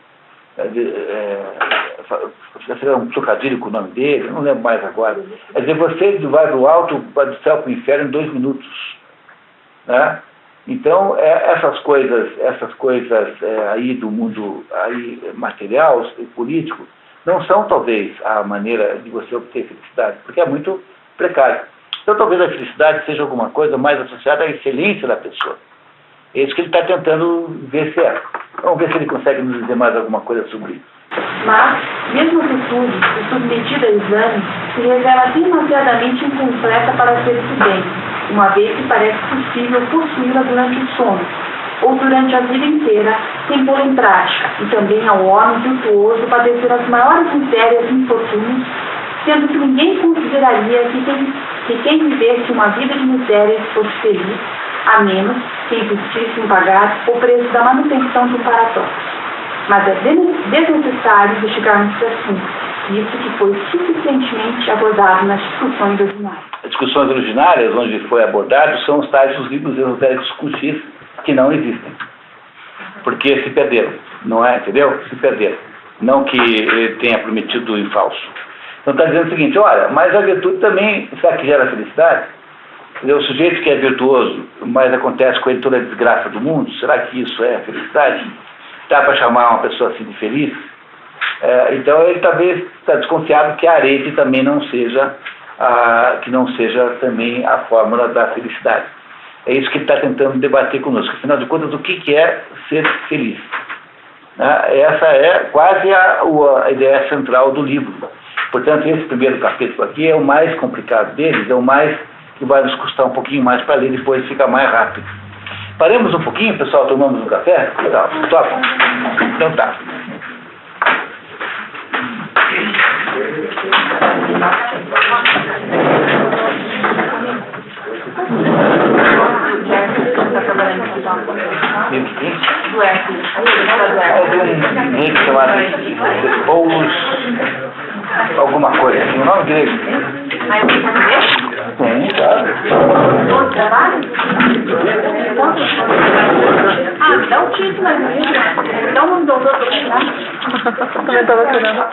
seria um trocadilho com o nome dele, não lembro mais agora. Quer dizer, você vai do alto, vai do céu para o inferno em 2 minutos. Né? Então, essas coisas aí do mundo aí, material e político não são, talvez, a maneira de você obter felicidade, porque é muito precário. Então, talvez a felicidade seja alguma coisa mais associada à excelência da pessoa. É isso que ele está tentando ver se é. Vamos ver se ele consegue nos dizer mais alguma coisa sobre isso. Mas, mesmo a atitude submetida a exame se revela demasiadamente incompleta para ser prudente, uma vez que parece possível possuí-la durante o sono, ou durante a vida inteira, sem pôr em prática, e também ao homem virtuoso padecer as maiores misérias e infortúnios, sendo que ninguém consideraria que quem vivesse uma vida de misérias fosse feliz, a menos que insistisse em pagar o preço da manutenção de um paratóxio. Mas é desnecessário investigarmos esse assunto, isso que foi suficientemente abordado nas discussões ordinárias. As discussões originárias, onde foi abordado, são os tais dos livros esotéricos cuxis, que não existem. Porque se perderam, não é? Entendeu? Se perderam. Não que ele tenha prometido em falso. Então está dizendo o seguinte, olha, mas a virtude também, sabe que gera felicidade? Entendeu? O sujeito que é virtuoso, mas acontece com ele toda a desgraça do mundo, será que isso é felicidade? Dá para chamar uma pessoa assim de feliz? Então ele talvez está desconfiado que a arete também não seja também a fórmula da felicidade. É isso que ele está tentando debater conosco. Afinal de contas, o que é ser feliz? Essa é quase a ideia central do livro. Portanto, esse primeiro capítulo aqui é o mais complicado deles, é o mais que vai nos custar um pouquinho mais para ler, depois fica mais rápido. Paremos um pouquinho, pessoal, tomamos um café? Legal, top. Então tá. Alguma coisa assim, o nome grego. Tem, claro. Dá o título, mas não dá o doutor. Também estava